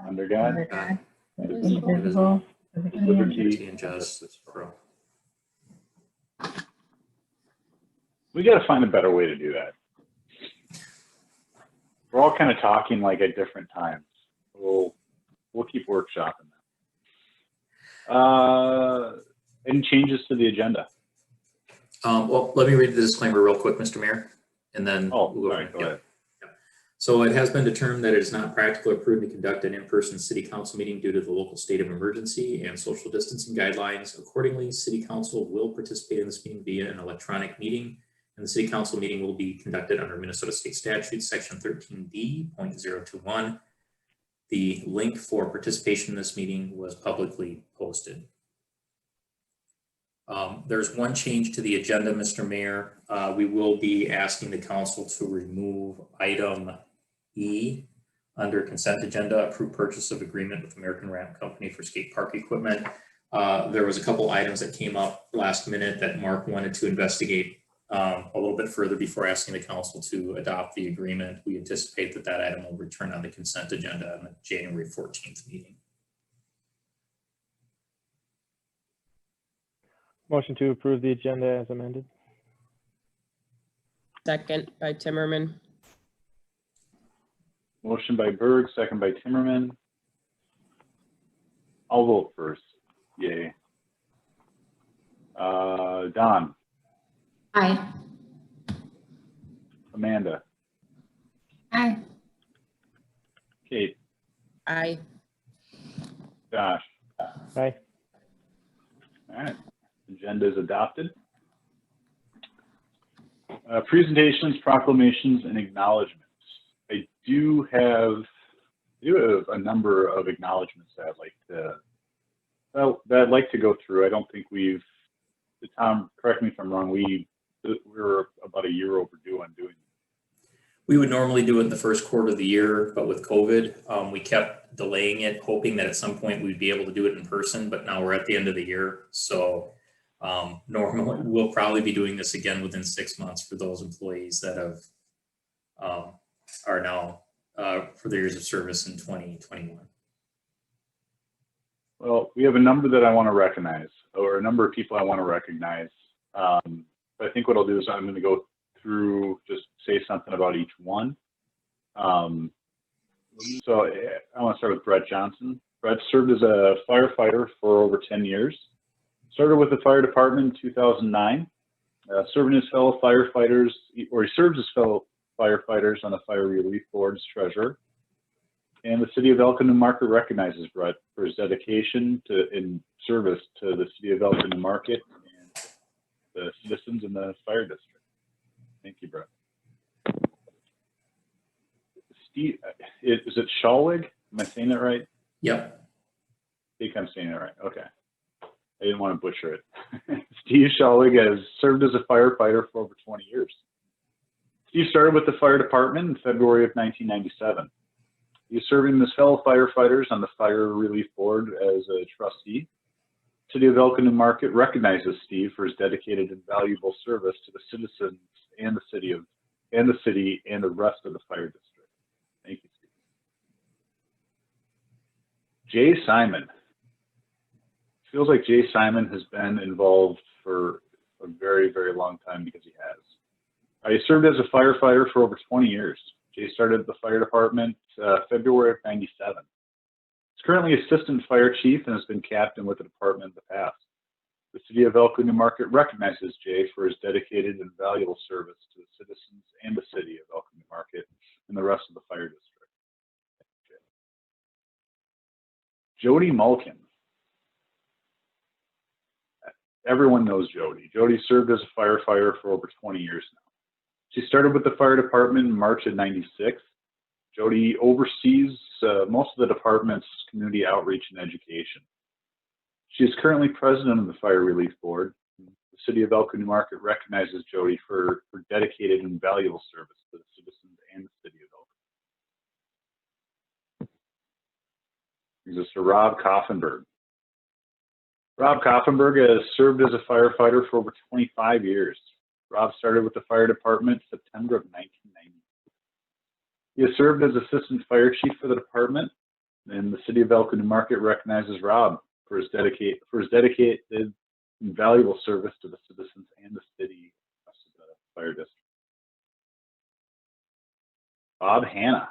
under God, under God, indivisible, with with Liberty and justice for all. We got to find a better way to do that. We're all kind of talking like at different times. We'll keep workshopping that. Any changes to the agenda? Well, let me read the disclaimer real quick, Mr. Mayor, and then Oh, we'll sorry, from go there. ahead. So it has been determined that it is not practical or prudent to conduct an in-person city council meeting due to the local state of emergency and social distancing guidelines. Accordingly, city council will participate in this meeting via an electronic meeting, and the city council meeting will be conducted under Minnesota State Statute, Section 13D.021. The link for participation in this meeting was publicly posted. There's one change to the agenda, Mr. Mayor. We will be asking the council to remove item E under consent agenda, approved purchase of agreement with American Ramp Company for skate park equipment. There was a couple items that came up last minute that Mark wanted to investigate a little bit further before asking the council to adopt the agreement. We anticipate that that item will return on the consent agenda on the January 14th meeting. Motion to approve the agenda as amended. Second by Timmerman. Motion by Berg, second by Timmerman. I'll vote first. Yay. Don, aye. Amanda, Aye. Kate, Aye. Josh. Aye. All right. Agenda is adopted. Presentations, proclamations, and acknowledgements. I do have a number of acknowledgements that I'd like to go through. I don't think Tom, correct me if I'm wrong, we're about a year overdue on doing it. We would normally do it in the first quarter of the year, but with COVID, we kept delaying it, hoping that at some point we'd be able to do it in person, but now we're at the end of the year. So normally we'll probably be doing this again within 6 months for those employees that are now for their years of service in 2021. Well, we have a number that I want to recognize, or a number of people I want to recognize. But I think what I'll do is I'm going to go through, just say something about each one. So I want to start with Brett Johnson. Brett served as a firefighter for over 10 years. Started with the fire department in 2009. Serving his fellow firefighters, or he serves his fellow firefighters on the Fire Relief Board's treasurer. And the city of Elko New Market recognizes Brett for his dedication in service to the city of Elko New Market and the citizens in the fire district. Thank you, Brett. Steve, is it Schalwig? Am I saying that right? Yep. I think I'm saying it right. Okay. I didn't want to butcher it. Steve Schalwig has served as a firefighter for over 20 years. Steve started with the fire department in February of 1997. He is serving his fellow firefighters on the Fire Relief Board as a trustee. City of Elko New Market recognizes Steve for his dedicated and valuable service to the citizens and the city and the rest of the fire district. Thank you, Steve. Jay Simon. Feels like Jay Simon has been involved for a very, very long time because he has. He served as a firefighter for over 20 years. Jay started at the fire department February of '97. He's currently assistant fire chief and has been captain with the department in the past. The city of Elko New Market recognizes Jay for his dedicated and valuable service to the citizens and the city of Elko New Market and the rest of the fire district. Jody Malkin. Everyone knows Jody. Jody served as a firefighter for over 20 years now. She started with the fire department in March of '96. Jody oversees most of the department's community outreach and education. She is currently president of the Fire Relief Board. The city of Elko New Market recognizes Jody for dedicated and valuable service to the citizens and the city of Elko. Brings us to Rob Koffenberg. Rob Koffenberg has served as a firefighter for over 25 years. Rob started with the fire department in September of 1990. He has served as assistant fire chief for the department. And the city of Elko, New Market recognizes Rob for his dedicated and valuable service to the citizens and the city of the fire district. Bob Hanna.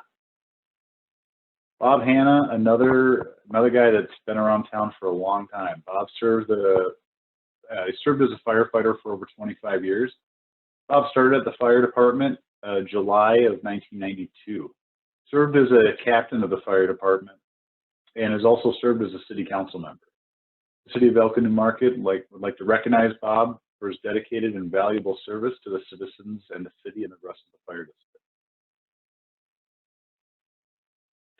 Bob Hanna, another guy that's been around town for a long time. Bob served he served as a firefighter for over 25 years. Bob started at the fire department July of 1992. Served as a captain of the fire department and has also served as a city council member. The city of Elko, New Market would like to recognize Bob for his dedicated and valuable service to the citizens and the city and the rest of the fire district.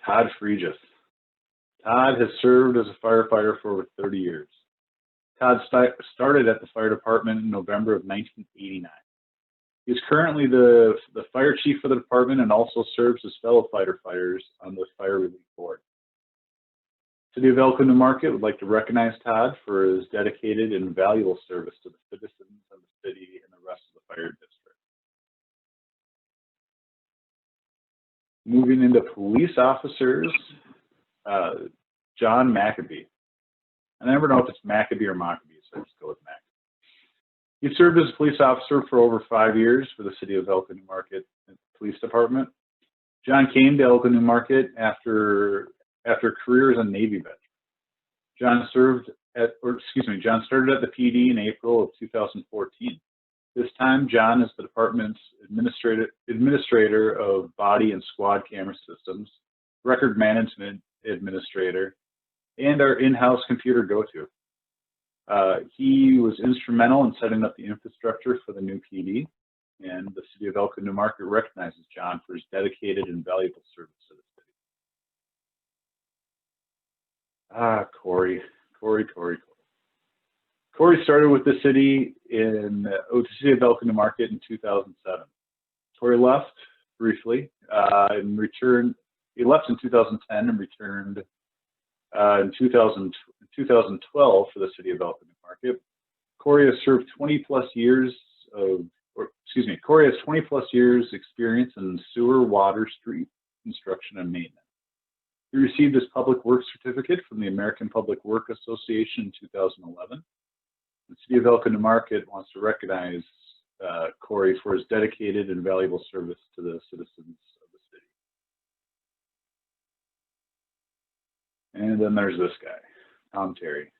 Todd Fregis. Todd has served as a firefighter for over 30 years. Todd started at the fire department in November of 1989. He is currently the fire chief for the department and also serves as fellow firefighters on the Fire Relief Board. City of Elko, New Market would like to recognize Todd for his dedicated and valuable service to the citizens of the city and the rest of the fire district. Moving into police officers, John Maccabee. I never know if it's Maccabee or Maccabee, so I just go with Maccabee. He served as a police officer for over 5 years for the city of Elko, New Market Police Department. John came to Elko, New Market after a career as a Navy veteran. John started at the PD in April of 2014. This time, John is the department's administrator of body and squad camera systems, record management administrator, and our in-house computer go-to. He was instrumental in setting up the infrastructure for the new PD, and the city of Elko, New Market recognizes John for his dedicated and valuable service to the city. Corey. Corey started with the city the city of Elko, New Market in 2007. Corey left briefly and returned. He left in 2010 and returned in 2012 for the city of Elko, New Market. Corey has served 20 plus years experience in sewer, water, street construction, and maintenance. He received his public works certificate from the American Public Work Association in 2011. The city of Elko, New Market wants to recognize Corey for his dedicated and valuable service to the citizens of the city. And then there's this guy, Tom Terry.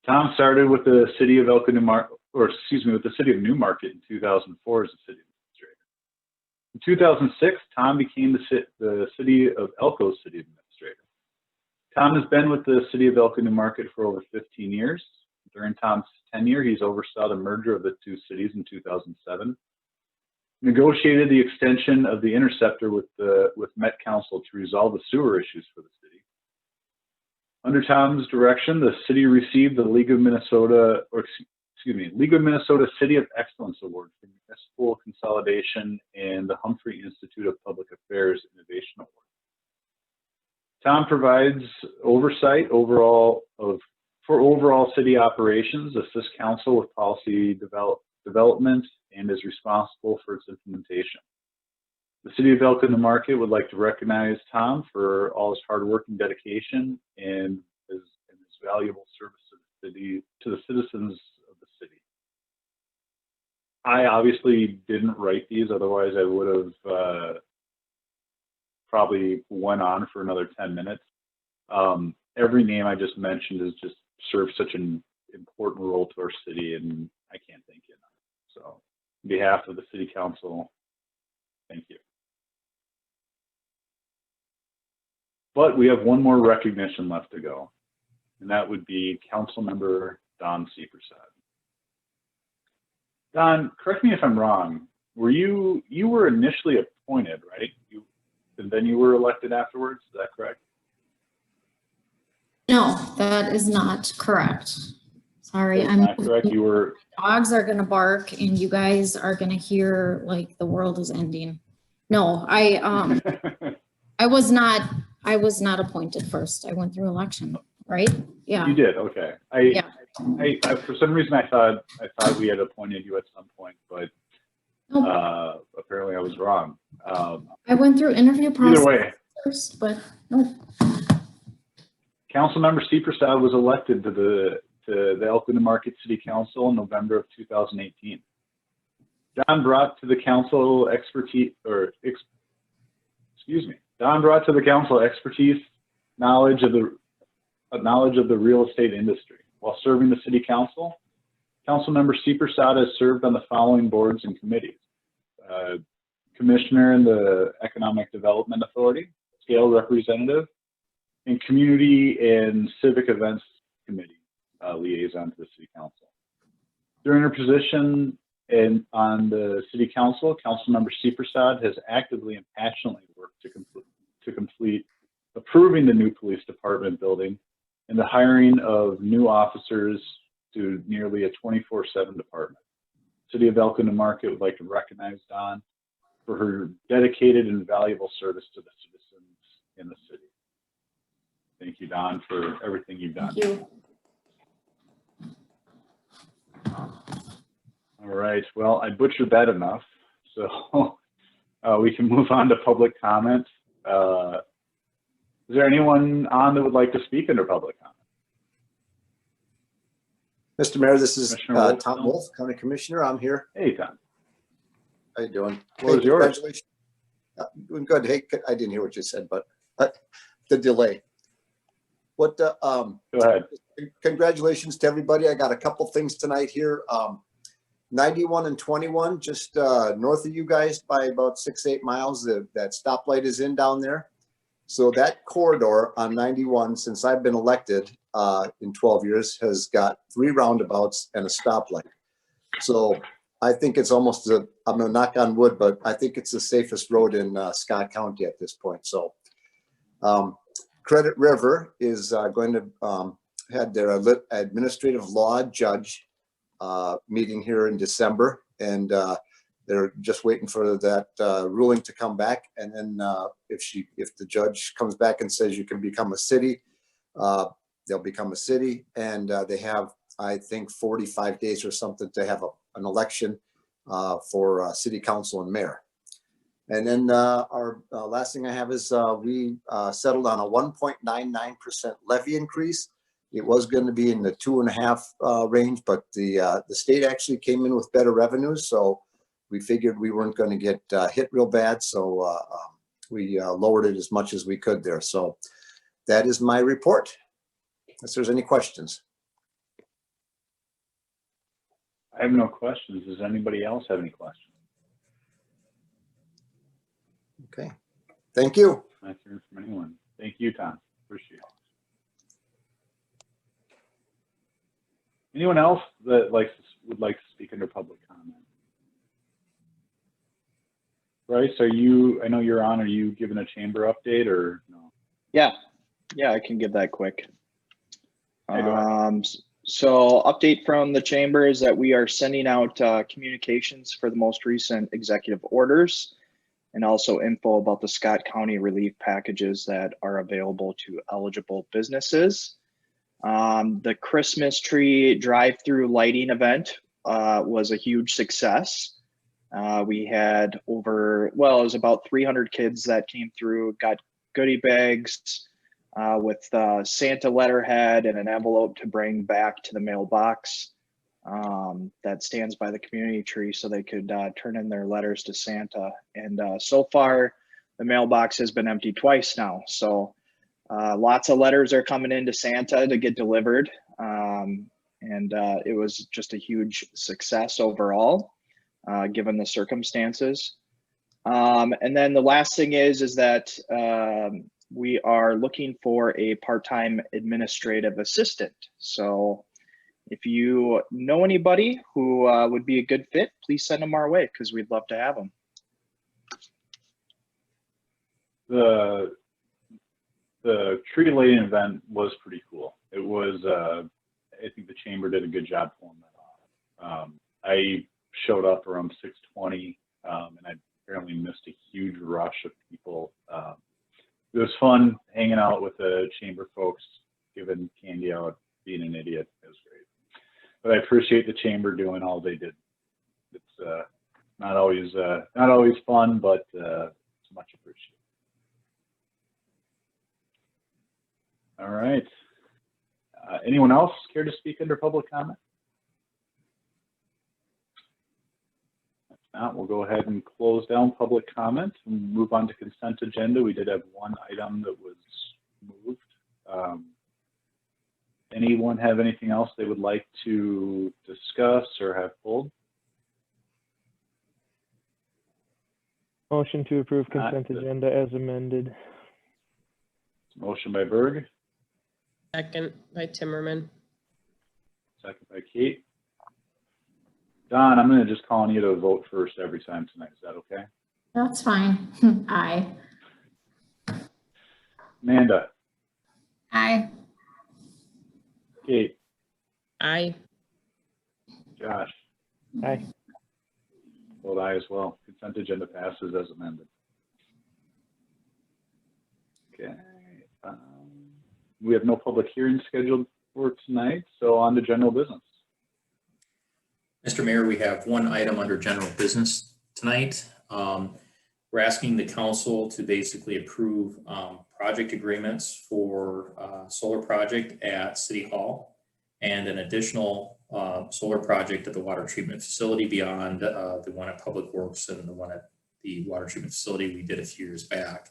Tom started with the city of Elko, New Market, with the city of New Market in 2004 as a city administrator. In 2006, Tom became the city of Elko's city administrator. Tom has been with the city of Elko, New Market for over 15 years. During Tom's tenure, he's oversaw the merger of the two cities in 2007, negotiated the extension of the interceptor with Met Council to resolve the sewer issues for the city. Under Tom's direction, the city received the League of Minnesota City of Excellence Award for Municipal Consolidation and the Humphrey Institute of Public Affairs Innovation Award. Tom provides oversight for overall city operations, assists council with policy development, and is responsible for its implementation. The city of Elko, New Market would like to recognize Tom for all his hard work and dedication and his valuable service to the citizens of the city. I obviously didn't write these, otherwise I would have probably went on for another 10 minutes. Every name I just mentioned has just served such an important role to our city, and I can't thank you enough. So, on behalf of the city council, thank you. But we have one more recognition left to go, and that would be Council Member Don C. Prasad. Don, correct me if I'm wrong. You were initially appointed, right? And then you were elected afterwards. Is that correct? No, that is not correct. Sorry, That's not correct. You were. Dogs are gonna bark, and you guys are gonna hear like the world is ending. No, I was not appointed first. I went through election, right? Yeah. You did. Okay. I for some reason I thought we had appointed you at some point, but Nope. apparently I was wrong. I went through interview process. Either way, first, but no. Councilmember Seepersod was elected to the Elko Market City Council in November of 2018. Don brought to the council expertise, knowledge of the real estate industry. While serving the city council, Councilmember Seepersod has served on the following boards and committees: Commissioner in the Economic Development Authority, Scale Representative, and Community and Civic Events Committee liaison to the City Council. During her position on the City Council, Councilmember Seepersod has actively and passionately worked to complete approving the new police department building and the hiring of new officers to nearly a 24/7 department. City of Elko Market would like to recognize Dawn for her dedicated and valuable service to the citizens in the city. Thank you, Dawn, for everything you've done. Thank you. All right, well, I butchered that enough, so we can move on to public comment. Is there anyone on that would like to speak under public comment? Mr. Mayor, this is Commissioner Tom Wolf, County Commissioner. I'm here. Hey, Tom. How you doing? What was yours? Congratulations. Doing good. Hey, I didn't hear what you said, but the delay. What? Go ahead. Congratulations to everybody. I got a couple things tonight here. 91 and 21, just north of you guys by about 6-8 miles. That stoplight is in down there. So that corridor on 91, since I've been elected in 12 years, has got 3 roundabouts and a stoplight. So I think it's almost I'm gonna knock on wood, but I think it's the safest road in Scott County at this point. So Credit River is going to had their administrative law judge meeting here in December, and they're just waiting for that ruling to come back. And then if the judge comes back and says you can become a city, they'll become a city. And they have, I think, 45 days or something to have an election for city council and mayor. And then our last thing I have is we settled on a 1.99% levy increase. It was going to be in the 2.5 range, but the state actually came in with better revenues, so we figured we weren't going to get hit real bad. So we lowered it as much as we could there. So that is my report. If there's any questions. I have no questions. Does anybody else have any questions? Okay. Thank you. Not hearing from anyone. Thank you, Tom. Appreciate it. Anyone else that would like to speak under public comment? Bryce, I know you're on, are you giving a chamber update or no? Yeah, I can give that quick. Hey, go ahead. So update from the chamber is that we are sending out communications for the most recent executive orders and also info about the Scott County relief packages that are available to eligible businesses. The Christmas tree drive-through lighting event was a huge success. We had it was about 300 kids that came through, got goodie bags with Santa letterhead and an envelope to bring back to the mailbox that stands by the community tree so they could turn in their letters to Santa. And so far, the mailbox has been empty twice now. So lots of letters are coming into Santa to get delivered. And it was just a huge success overall, given the circumstances. And then the last thing is that we are looking for a part-time administrative assistant. So if you know anybody who would be a good fit, please send them our way because we'd love to have them. The tree lighting event was pretty cool. It was, I think the chamber did a good job pulling that off. I showed up around 6:20 and I apparently missed a huge rush of people. It was fun hanging out with the chamber folks, giving candy out, being an idiot. It was great. But I appreciate the chamber doing all they did. It's not always fun, but it's much appreciated. All right. Anyone else care to speak under public comment? If not, we'll go ahead and close down public comment and move on to consent agenda. We did have one item that was moved. Anyone have anything else they would like to discuss or have pulled? Motion to approve consent agenda as amended. Motion by Berg, Second by Timmerman. second by Kate. Don, I'm going to just call on you to vote first every time tonight. Is that okay? That's fine. Aye. Amanda, Aye. Kate, Aye. Josh, Aye. vote aye as well. Consent agenda passes as amended. Okay. We have no public hearing scheduled for tonight, so on to general business. Mr. Mayor, we have one item under general business tonight. We're asking the council to basically approve project agreements for solar project at City Hall and an additional solar project at the water treatment facility beyond the one at Public Works and the one at the water treatment facility we did a few years back.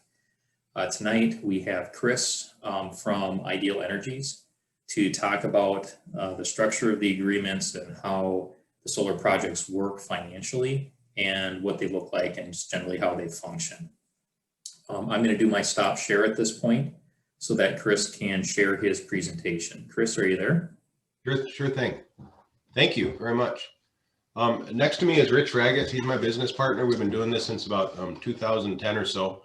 Tonight we have Chris from Ideal Energies to talk about the structure of the agreements and how the solar projects work financially and what they look like and just generally how they function. I'm going to do my stop share at this point so that Chris can share his presentation. Chris, are you there? Sure thing. Thank you very much. Next to me is Rich Raggett. He's my business partner. We've been doing this since about 2010 or so.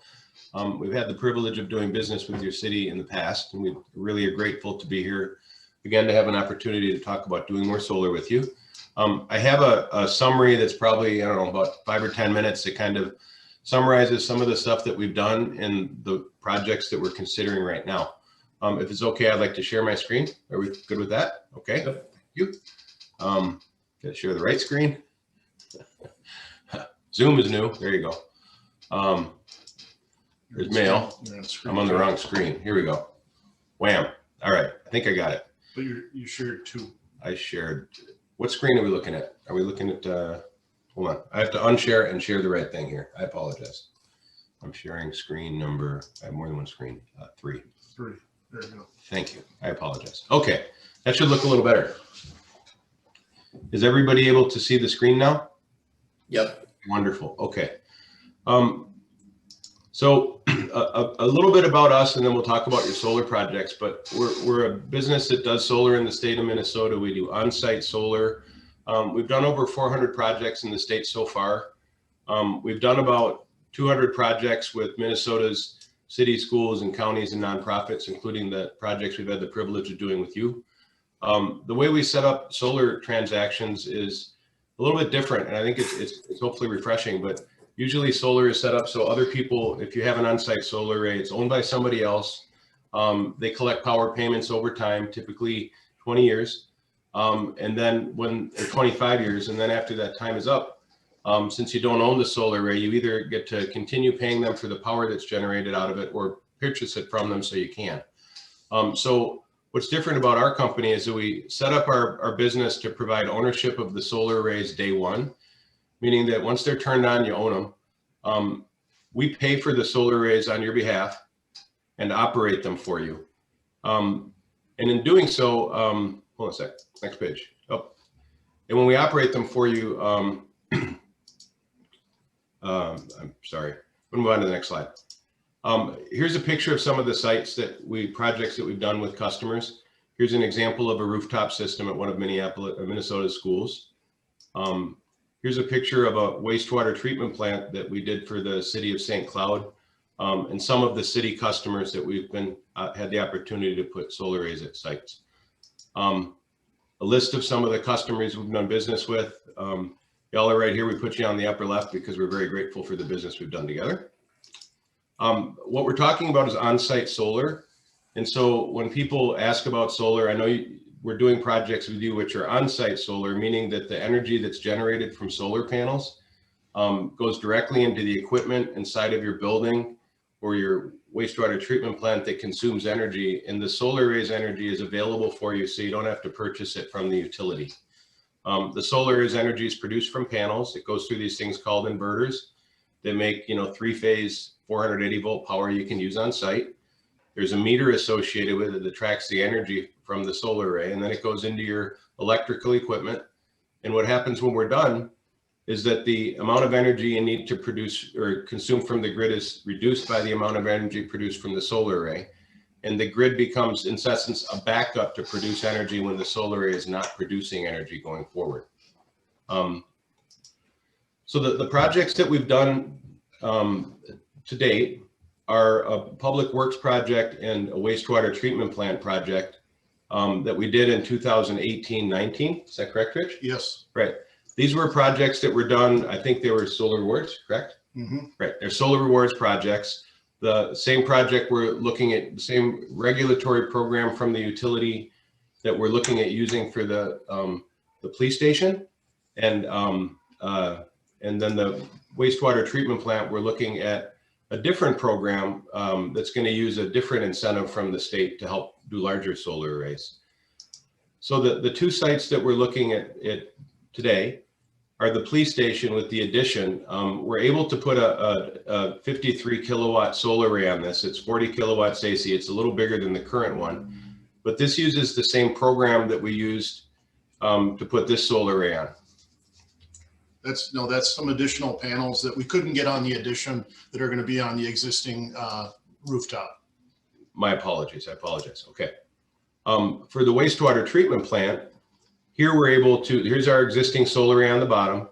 We've had the privilege of doing business with your city in the past, and we really are grateful to be here again to have an opportunity to talk about doing more solar with you. I have a summary that's probably, I don't know, about 5 or 10 minutes that kind of summarizes some of the stuff that we've done and the projects that we're considering right now. If it's okay, I'd like to share my screen. Are we good with that? Okay, thank you. Gotta share the right screen. Zoom is new. There you go. There's mail. I'm on the wrong screen. Here we go. Wham. All right. I think I got it. But you shared two. I shared. What screen are we looking at? Are we looking at, hold on. I have to unshare and share the right thing here. I apologize. I'm sharing screen number, I have more than one screen, 3. 3. There you go. Thank you. I apologize. Okay. That should look a little better. Is everybody able to see the screen now? Yep. Wonderful. Okay. So a little bit about us, and then we'll talk about your solar projects, but we're a business that does solar in the state of Minnesota. We do on-site solar. We've done over 400 projects in the state so far. We've done about 200 projects with Minnesota's cities, schools, and counties and nonprofits, including the projects we've had the privilege of doing with you. The way we set up solar transactions is a little bit different, and I think it's hopefully refreshing, but usually solar is set up so other people, if you have an on-site solar array, it's owned by somebody else. They collect power payments over time, typically 20 years. And then or 25 years. And then after that time is up, since you don't own the solar array, you either get to continue paying them for the power that's generated out of it or purchase it from them so you can. So what's different about our company is that we set up our business to provide ownership of the solar arrays day one, meaning that once they're turned on, you own them. We pay for the solar arrays on your behalf and operate them for you. And in doing so, hold on a sec, next page. Oh, and when we operate them for you, I'm sorry, we'll move on to the next slide. Here's a picture of some of the sites projects that we've done with customers. Here's an example of a rooftop system at one of Minnesota's schools. Here's a picture of a wastewater treatment plant that we did for the city of St. Cloud, and some of the city customers that we've had the opportunity to put solar arrays at sites. A list of some of the customers we've done business with. Y'all are right here. We put you on the upper left because we're very grateful for the business we've done together. What we're talking about is on-site solar. And so when people ask about solar, I know we're doing projects with you which are on-site solar, meaning that the energy that's generated from solar panels goes directly into the equipment inside of your building or your wastewater treatment plant that consumes energy, and the solar array's energy is available for you, so you don't have to purchase it from the utility. The solar array's energy is produced from panels. It goes through these things called inverters that make, 3-phase 480 volt power you can use on site. There's a meter associated with it that tracks the energy from the solar array, and then it goes into your electrical equipment. And what happens when we're done is that the amount of energy you need to produce or consume from the grid is reduced by the amount of energy produced from the solar array. And the grid becomes, in essence, a backup to produce energy when the solar array is not producing energy going forward. So the projects that we've done to date are a public works project and a wastewater treatment plant project that we did in 2018-19. Is that correct, Rich? Yes. Right. These were projects that were done, I think they were solar rewards, correct? Mm-hmm. Right. They're solar rewards projects. The same project, we're looking at the same regulatory program from the utility that we're looking at using for the police station. And then the wastewater treatment plant, we're looking at a different program that's going to use a different incentive from the state to help do larger solar arrays. So the two sites that we're looking at today are the police station with the addition. We're able to put a 53 kilowatt solar array on this. It's 40 kilowatts AC. It's a little bigger than the current one, but this uses the same program that we used to put this solar array on. That's some additional panels that we couldn't get on the addition that are going to be on the existing rooftop. My apologies. I apologize. Okay. For the wastewater treatment plant, here we're able to, here's our existing solar array on the bottom.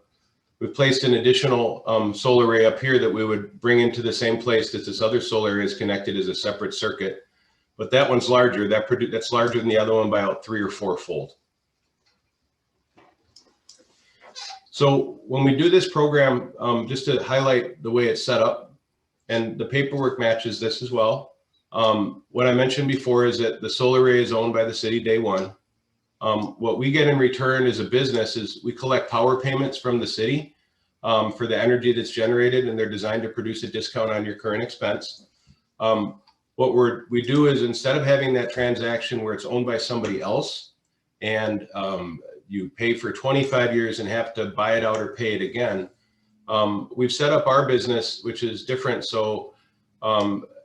We've placed an additional solar array up here that we would bring into the same place that this other solar array is connected as a separate circuit. But that one's larger. That's larger than the other one by about 3 or 4 fold. So when we do this program, just to highlight the way it's set up, and the paperwork matches this as well. What I mentioned before is that the solar array is owned by the city day one. What we get in return as a business is we collect power payments from the city for the energy that's generated, and they're designed to produce a discount on your current expense. What we do is, instead of having that transaction where it's owned by somebody else and you pay for 25 years and have to buy it out or pay it again, we've set up our business, which is different. So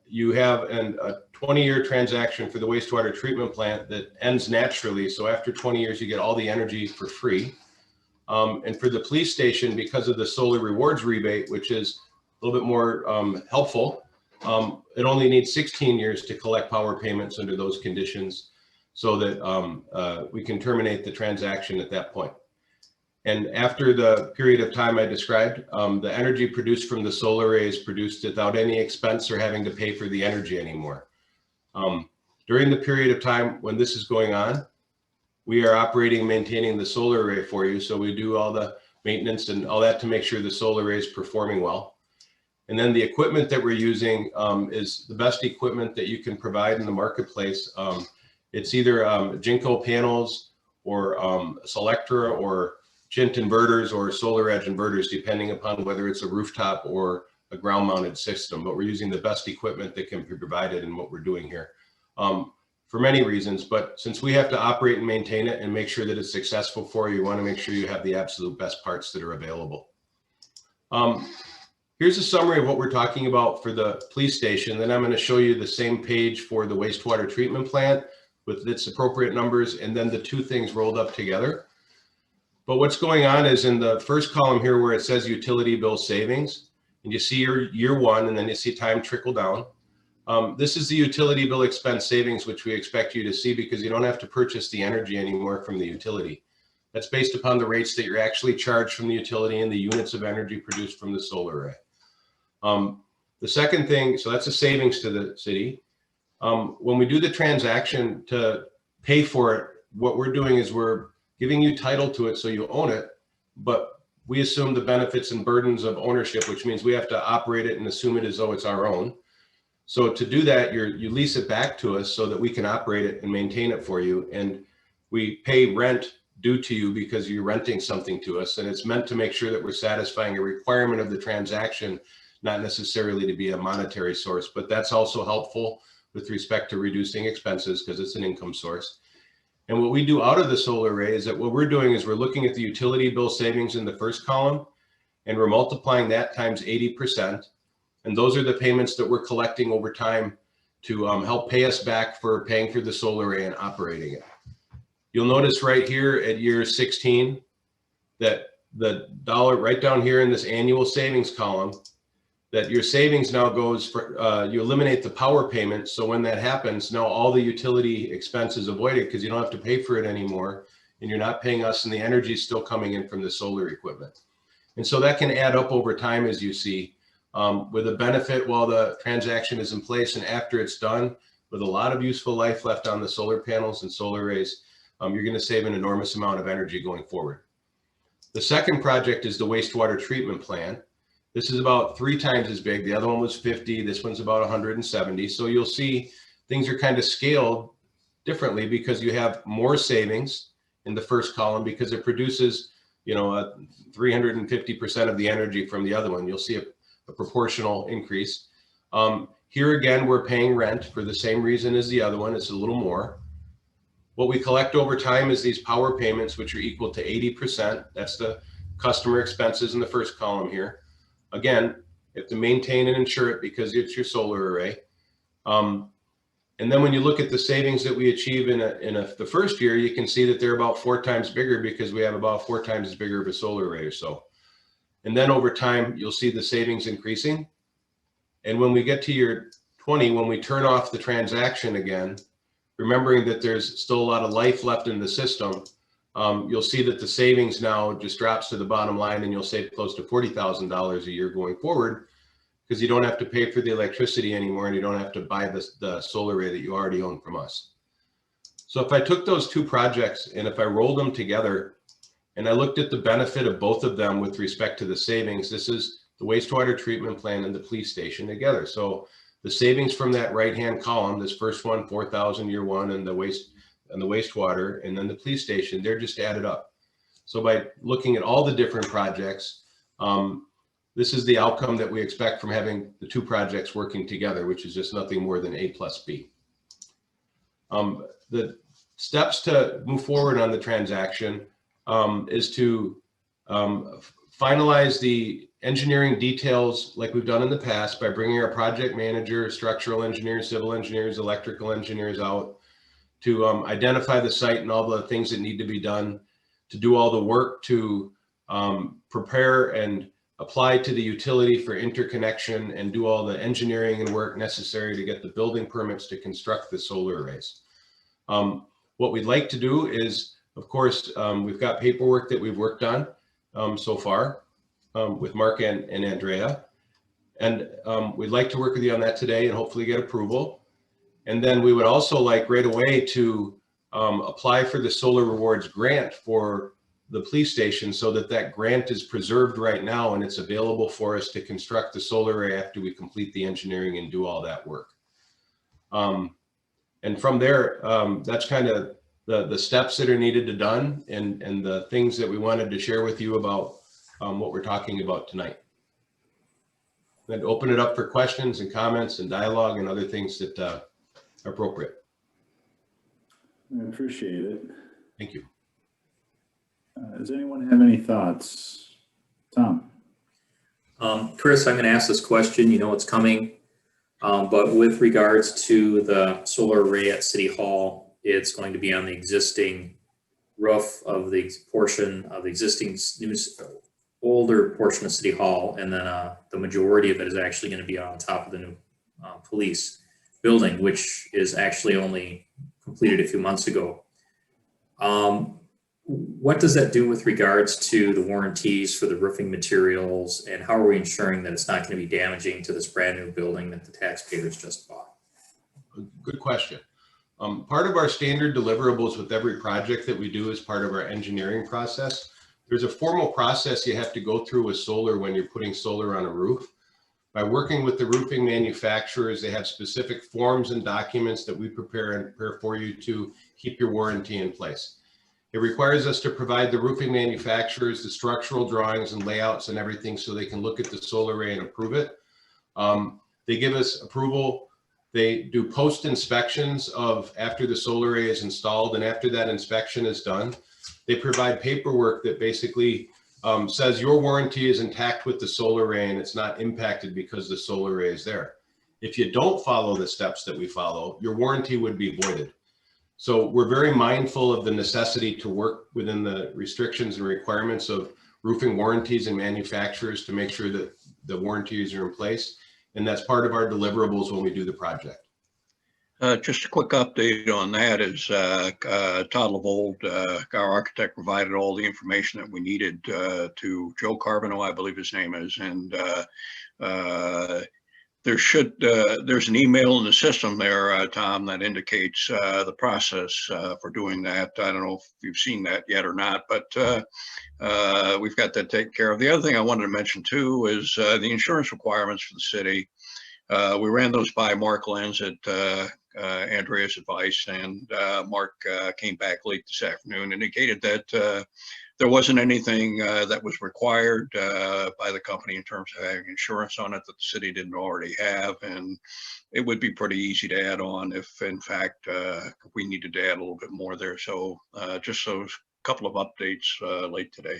you have a 20-year transaction for the wastewater treatment plant that ends naturally. So after 20 years, you get all the energy for free. And for the police station, because of the solar rewards rebate, which is a little bit more helpful, it only needs 16 years to collect power payments under those conditions, so that we can terminate the transaction at that point. And after the period of time I described, the energy produced from the solar array is produced without any expense or having to pay for the energy anymore. During the period of time when this is going on, we are operating and maintaining the solar array for you. So we do all the maintenance and all that to make sure the solar array is performing well. And then the equipment that we're using is the best equipment that you can provide in the marketplace. It's either Jinko panels or Selectra or Chint inverters or Solar Edge inverters, depending upon whether it's a rooftop or a ground mounted system. But we're using the best equipment that can be provided in what we're doing here for many reasons. But since we have to operate and maintain it and make sure that it's successful for you, you want to make sure you have the absolute best parts that are available. Here's a summary of what we're talking about for the police station. Then I'm going to show you the same page for the wastewater treatment plant with its appropriate numbers, and then the two things rolled up together. But what's going on is in the first column here where it says utility bill savings, and you see your year one, and then you see time trickle down. This is the utility bill expense savings, which we expect you to see because you don't have to purchase the energy anymore from the utility. That's based upon the rates that you're actually charged from the utility and the units of energy produced from the solar array. The second thing, so that's a savings to the city. When we do the transaction to pay for it, what we're doing is we're giving you title to it so you own it, but we assume the benefits and burdens of ownership, which means we have to operate it and assume it as though it's our own. So to do that, you lease it back to us so that we can operate it and maintain it for you. And we pay rent due to you because you're renting something to us. And it's meant to make sure that we're satisfying a requirement of the transaction not necessarily to be a monetary source, but that's also helpful with respect to reducing expenses because it's an income source. And what we do out of the solar array is that what we're doing is we're looking at the utility bill savings in the first column, and we're multiplying that times 80%. And those are the payments that we're collecting over time to help pay us back for paying for the solar array and operating it. You'll notice right here at year 16 that the dollar right down here in this annual savings column, that your savings now goes for, you eliminate the power payment. So when that happens, now all the utility expenses avoided because you don't have to pay for it anymore, and you're not paying us, and the energy is still coming in from the solar equipment. And so that can add up over time, as you see, with a benefit while the transaction is in place, and after it's done, with a lot of useful life left on the solar panels and solar arrays, you're going to save an enormous amount of energy going forward. The second project is the wastewater treatment plant. This is about 3 times as big. The other one was 50. This one's about 170. So you'll see things are kind of scaled differently because you have more savings in the first column because it produces, 350% of the energy from the other one. You'll see a proportional increase. Here again, we're paying rent for the same reason as the other one. It's a little more. What we collect over time is these power payments, which are equal to 80%. That's the customer expenses in the first column here. Again, you have to maintain and insure it because it's your solar array. And then when you look at the savings that we achieve the first year, you can see that they're about 4 times bigger because we have about 4 times as bigger of a solar array or so. And then over time, you'll see the savings increasing. And when we get to year 20, when we turn off the transaction again, remembering that there's still a lot of life left in the system, you'll see that the savings now just drops to the bottom line, and you'll save close to $40,000 a year going forward because you don't have to pay for the electricity anymore, and you don't have to buy the solar array that you already own from us. So if I took those 2 projects and if I rolled them together and I looked at the benefit of both of them with respect to the savings, this is the wastewater treatment plant and the police station together. So the savings from that right-hand column, this first one, 4,000 year 1, and the wastewater, and then the police station, they're just added up. So by looking at all the different projects, this is the outcome that we expect from having the 2 projects working together, which is just nothing more than A plus B. The steps to move forward on the transaction is to finalize the engineering details like we've done in the past by bringing our project manager, structural engineers, civil engineers, electrical engineers out to identify the site and all the things that need to be done, to do all the work to prepare and apply to the utility for interconnection and do all the engineering and work necessary to get the building permits to construct the solar arrays. What we'd like to do is, of course, we've got paperwork that we've worked on so far with Mark and Andrea. And we'd like to work with you on that today and hopefully get approval. And then we would also like right away to apply for the Solar Rewards grant for the police station so that that grant is preserved right now and it's available for us to construct the solar array after we complete the engineering and do all that work. And from there, that's kind of the steps that are needed to done and the things that we wanted to share with you about what we're talking about tonight. Then open it up for questions and comments and dialogue and other things that are appropriate. I appreciate it. Thank you. Does anyone have any thoughts? Tom? Chris, I'm going to ask this question. You know it's coming, but with regards to the solar array at City Hall, it's going to be on the existing roof of the portion of the existing older portion of City Hall, and then the majority of it is actually going to be on top of the new police building, which is actually only completed a few months ago. What does that do with regards to the warranties for the roofing materials, and how are we ensuring that it's not going to be damaging to this brand new building that the taxpayers just bought? Good question. Part of our standard deliverables with every project that we do as part of our engineering process, there's a formal process you have to go through with solar when you're putting solar on a roof. By working with the roofing manufacturers, they have specific forms and documents that we prepare for you to keep your warranty in place. It requires us to provide the roofing manufacturers the structural drawings and layouts and everything so they can look at the solar array and approve it. They give us approval. They do post inspections of after the solar array is installed, and after that inspection is done, they provide paperwork that basically says your warranty is intact with the solar array and it's not impacted because the solar array is there. If you don't follow the steps that we follow, your warranty would be voided. So we're very mindful of the necessity to work within the restrictions and requirements of roofing warranties and manufacturers to make sure that the warranties are in place. And that's part of our deliverables when we do the project. Just a quick update on that is Todd Levold, our architect, provided all the information that we needed to Joe Carbino, I believe his name is, and there's an email in the system there, Tom, that indicates the process for doing that. I don't know if you've seen that yet or not, but we've got that taken care of. The other thing I wanted to mention too is the insurance requirements for the city. We ran those by Mark Lenz at Andrea's advice, and Mark came back late this afternoon, indicated that there wasn't anything that was required by the company in terms of having insurance on it that the city didn't already have, and it would be pretty easy to add on if in fact we needed to add a little bit more there. So just those couple of updates late today.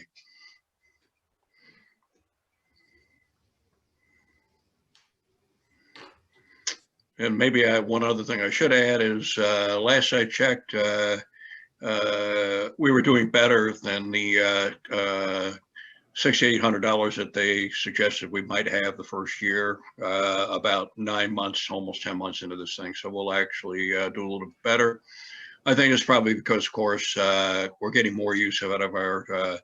And maybe one other thing I should add is last I checked, we were doing better than the $6,800 that they suggested we might have the first year, about 9 months, almost 10 months into this thing. So we'll actually do a little bit better. I think it's probably because, of course, we're getting more use out of our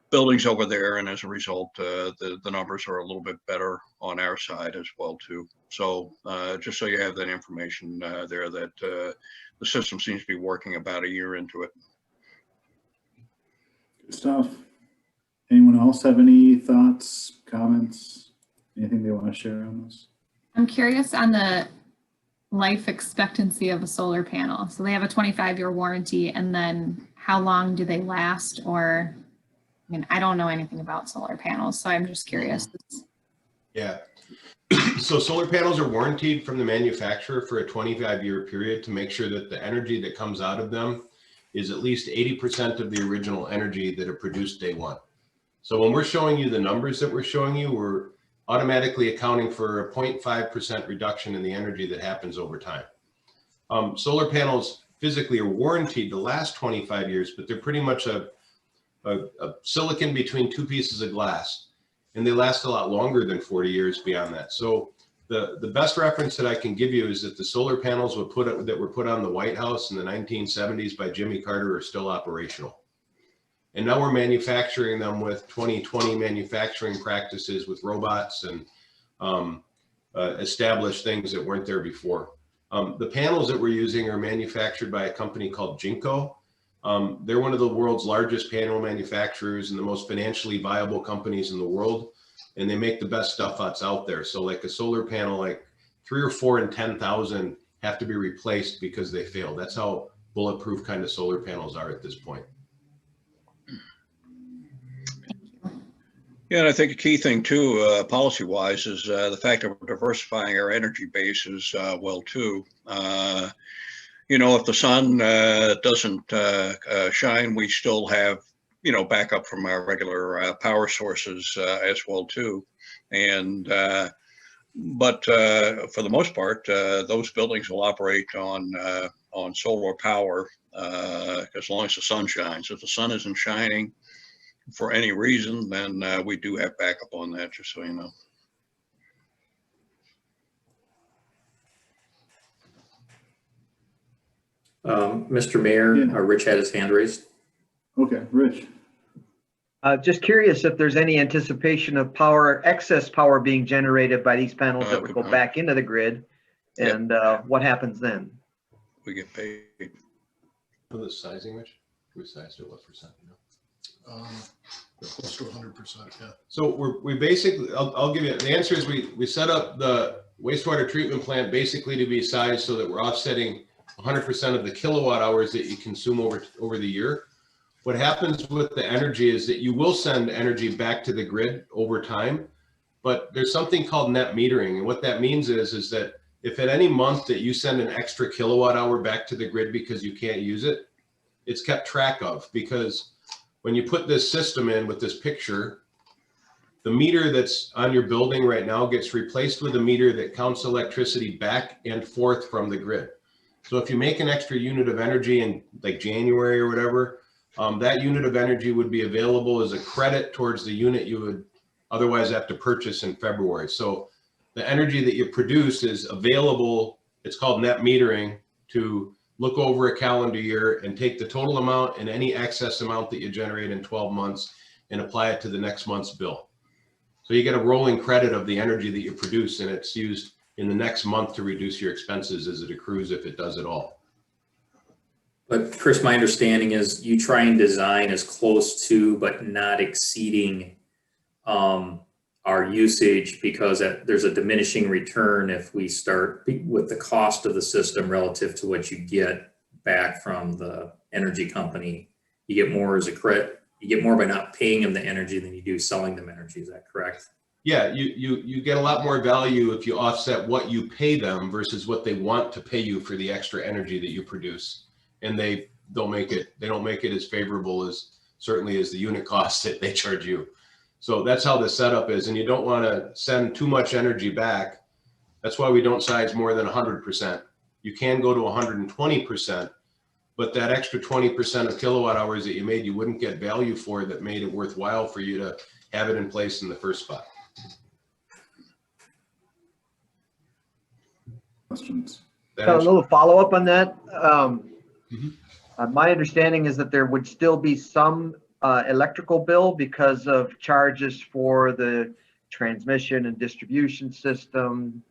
buildings over there, and as a result, the numbers are a little bit better on our side as well too. So just so you have that information there, that the system seems to be working about a year into it. Good stuff. Anyone else have any thoughts, comments, anything they want to share on this? I'm curious on the life expectancy of a solar panel. So they have a 25-year warranty, and then how long do they last? Or, I mean, I don't know anything about solar panels, so I'm just curious. Yeah. So solar panels are warranted from the manufacturer for a 25-year period to make sure that the energy that comes out of them is at least 80% of the original energy that are produced day one. So when we're showing you the numbers that we're showing you, we're automatically accounting for a 0.5% reduction in the energy that happens over time. Solar panels physically are warranted to last 25 years, but they're pretty much a silicon between two pieces of glass, and they last a lot longer than 40 years beyond that. So the best reference that I can give you is that the solar panels that were put on the White House in the 1970s by Jimmy Carter are still operational. And now we're manufacturing them with 2020 manufacturing practices with robots and established things that weren't there before. The panels that we're using are manufactured by a company called Jinko. They're one of the world's largest panel manufacturers and the most financially viable companies in the world. And they make the best stuff that's out there. So like a solar panel, like 3 or 4 in 10,000 have to be replaced because they fail. That's how bulletproof kind of solar panels are at this point. Yeah, and I think a key thing too, policy-wise, is the fact that we're diversifying our energy base is well too. You know, if the sun doesn't shine, we still have, you know, backup from our regular power sources as well too. And but for the most part, those buildings will operate on solar power as long as the sun shines. If the sun isn't shining for any reason, then we do have backup on that, just so you know. Mr. Mayor, Yeah. Rich had his hand raised. Okay, Rich. Just curious if there's any anticipation of excess power being generated by these panels that would go back into the grid, and what happens then? We get paid. For the sizing, Rich? We sized it what %? You know? Close to 100%, yeah. So we basically, I'll give you, the answer is we set up the wastewater treatment plant basically to be sized so that we're offsetting 100% of the kilowatt hours that you consume over the year. What happens with the energy is that you will send energy back to the grid over time, but there's something called net metering. And what that means is that if at any month that you send an extra kilowatt hour back to the grid because you can't use it, it's kept track of. Because when you put this system in with this picture, the meter that's on your building right now gets replaced with a meter that counts electricity back and forth from the grid. So if you make an extra unit of energy in like January or whatever, that unit of energy would be available as a credit towards the unit you would otherwise have to purchase in February. So the energy that you produce is available. It's called net metering, to look over a calendar year and take the total amount and any excess amount that you generate in 12 months and apply it to the next month's bill. So you get a rolling credit of the energy that you produce, and it's used in the next month to reduce your expenses as it accrues, if it does at all. But Chris, my understanding is you try and design as close to, but not exceeding our usage, because there's a diminishing return if we start with the cost of the system relative to what you get back from the energy company. You get more as a credit. You get more by not paying them the energy than you do selling them energy. Is that correct? Yeah, you get a lot more value if you offset what you pay them versus what they want to pay you for the extra energy that you produce. And they don't make it as favorable as certainly as the unit cost that they charge you. So that's how the setup is. And you don't want to send too much energy back. That's why we don't size more than 100%. You can go to 120%, but that extra 20% of kilowatt hours that you made, you wouldn't get value for, that made it worthwhile for you to have it in place in the first spot. Questions? A little follow-up on that. My understanding is that there would still be some electrical bill because of charges for the transmission and distribution system.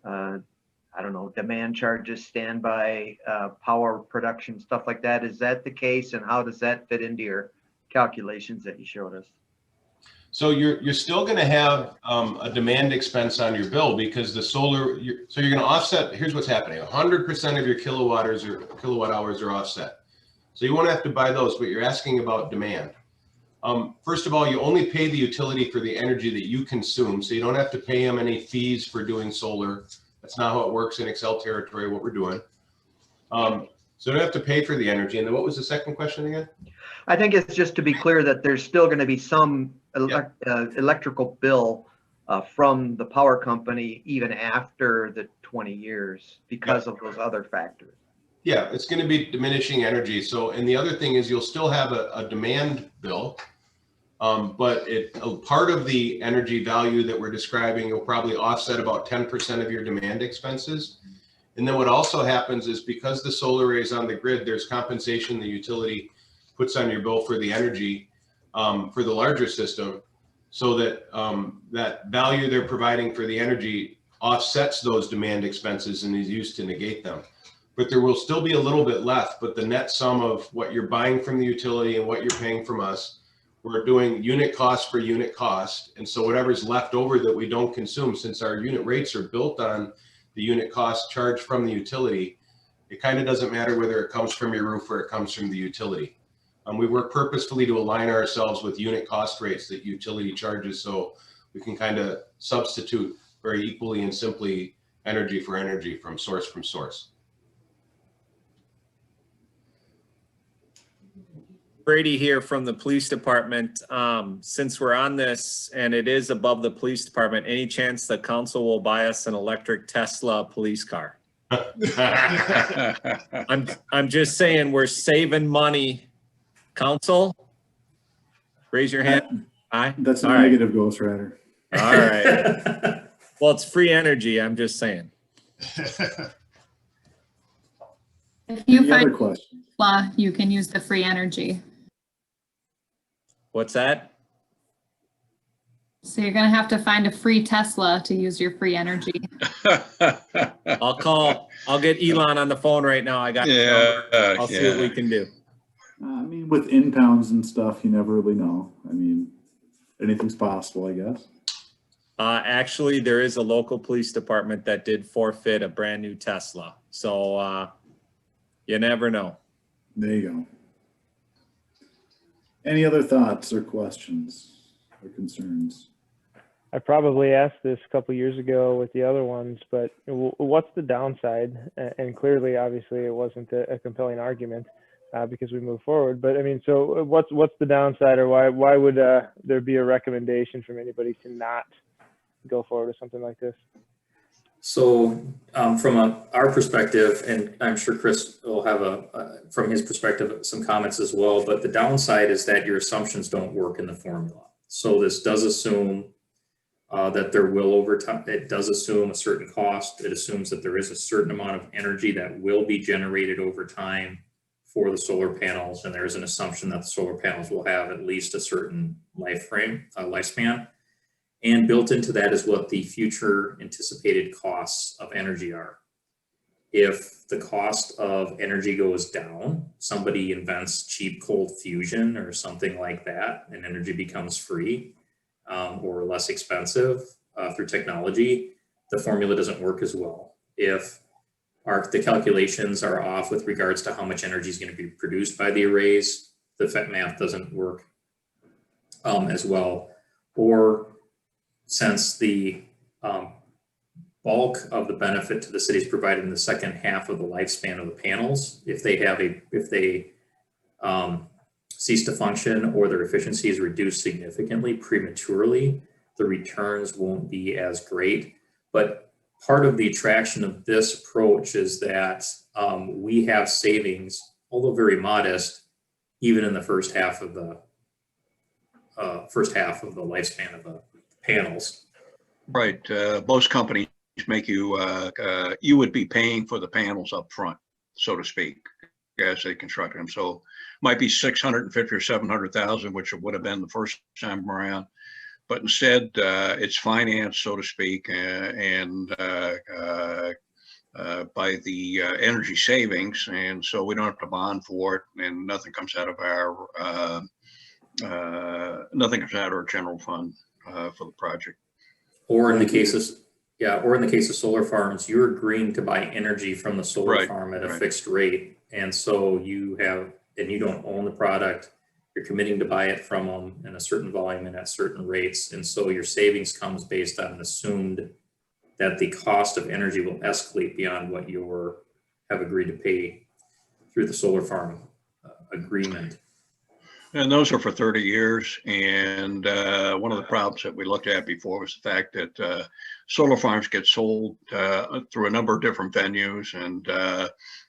I don't know, demand charges, standby, power production, stuff like that. Is that the case? And how does that fit into your calculations that you showed us? So you're still going to have a demand expense on your bill, because the solar, so you're going to offset. Here's what's happening: 100% of your kilowatt hours are offset. So you won't have to buy those, but you're asking about demand. First of all, you only pay the utility for the energy that you consume, so you don't have to pay them any fees for doing solar. That's not how it works in Excel territory, what we're doing. So you don't have to pay for the energy. And then what was the second question again? I think it's just to be clear that there's still going to be some electrical bill from the power company even after the 20 years because of those other factors. Yeah, it's going to be diminishing energy. So, and the other thing is you'll still have a demand bill, but part of the energy value that we're describing, you'll probably offset about 10% of your demand expenses. And then what also happens is, because the solar array is on the grid, there's compensation the utility puts on your bill for the energy for the larger system, so that that value they're providing for the energy offsets those demand expenses and is used to negate them. But there will still be a little bit left, but the net sum of what you're buying from the utility and what you're paying from us, we're doing unit cost for unit cost. And so whatever's left over that we don't consume, since our unit rates are built on the unit cost charged from the utility, it kind of doesn't matter whether it comes from your roof or it comes from the utility. We work purposefully to align ourselves with unit cost rates that utility charges, so we can kind of substitute very equally and simply energy for energy from source. Brady here from the police department. Since we're on this and it is above the police department, any chance the council will buy us an electric Tesla police car? I'm just saying, we're saving money. Council, raise your hand. Aye. That's a negative, Ghost Rider. All right. Well, it's free energy. I'm just saying. If you Any other find questions? Tesla, you can use the free energy. What's that? So you're going to have to find a free Tesla to use your free energy. I'll get Elon on the phone right now. I got I'll see what we can do. I mean, with impounds and stuff, you never really know. I mean, anything's possible, I guess. Actually, there is a local police department that did forfeit a brand new Tesla. So you never know. There you go. Any other thoughts or questions or concerns? I probably asked this a couple years ago with the other ones, but what's the downside? And clearly, obviously, it wasn't a compelling argument because we moved forward. But I mean, so what's the downside, or why would there be a recommendation from anybody to not go forward with something like this? So from our perspective, and I'm sure Chris will have from his perspective, some comments as well, but the downside is that your assumptions don't work in the formula. So this does assume that there will over time, it does assume a certain cost. It assumes that there is a certain amount of energy that will be generated over time for the solar panels. And there is an assumption that the solar panels will have at least a certain lifespan. And built into that is what the future anticipated costs of energy are. If the cost of energy goes down, somebody invents cheap cold fusion or something like that, and energy becomes free or less expensive through technology, the formula doesn't work as well. If the calculations are off with regards to how much energy is going to be produced by the arrays, the math doesn't work as well. Or since the bulk of the benefit to the city is provided in the second half of the lifespan of the panels, if they cease to function or their efficiency is reduced significantly prematurely, the returns won't be as great. But part of the attraction of this approach is that we have savings, although very modest, even in the first half of the lifespan of the panels. Right. Most companies make you, you would be paying for the panels up front, so to speak, as they construct them. So might be 650 or 700,000, which would have been the first time around. But instead, it's financed, so to speak, and by the energy savings. And so we don't have to bond for it, and nothing comes out of our general fund for the project. Or in the cases, or in the case of solar farms, you're agreeing to buy energy from the solar farm at a fixed rate. And so you don't own the product, you're committing to buy it from them in a certain volume and at certain rates. And so your savings comes based on assumed that the cost of energy will escalate beyond what you have agreed to pay through the solar farm agreement. And those are for 30 years. And one of the problems that we looked at before was the fact that solar farms get sold through a number of different venues, and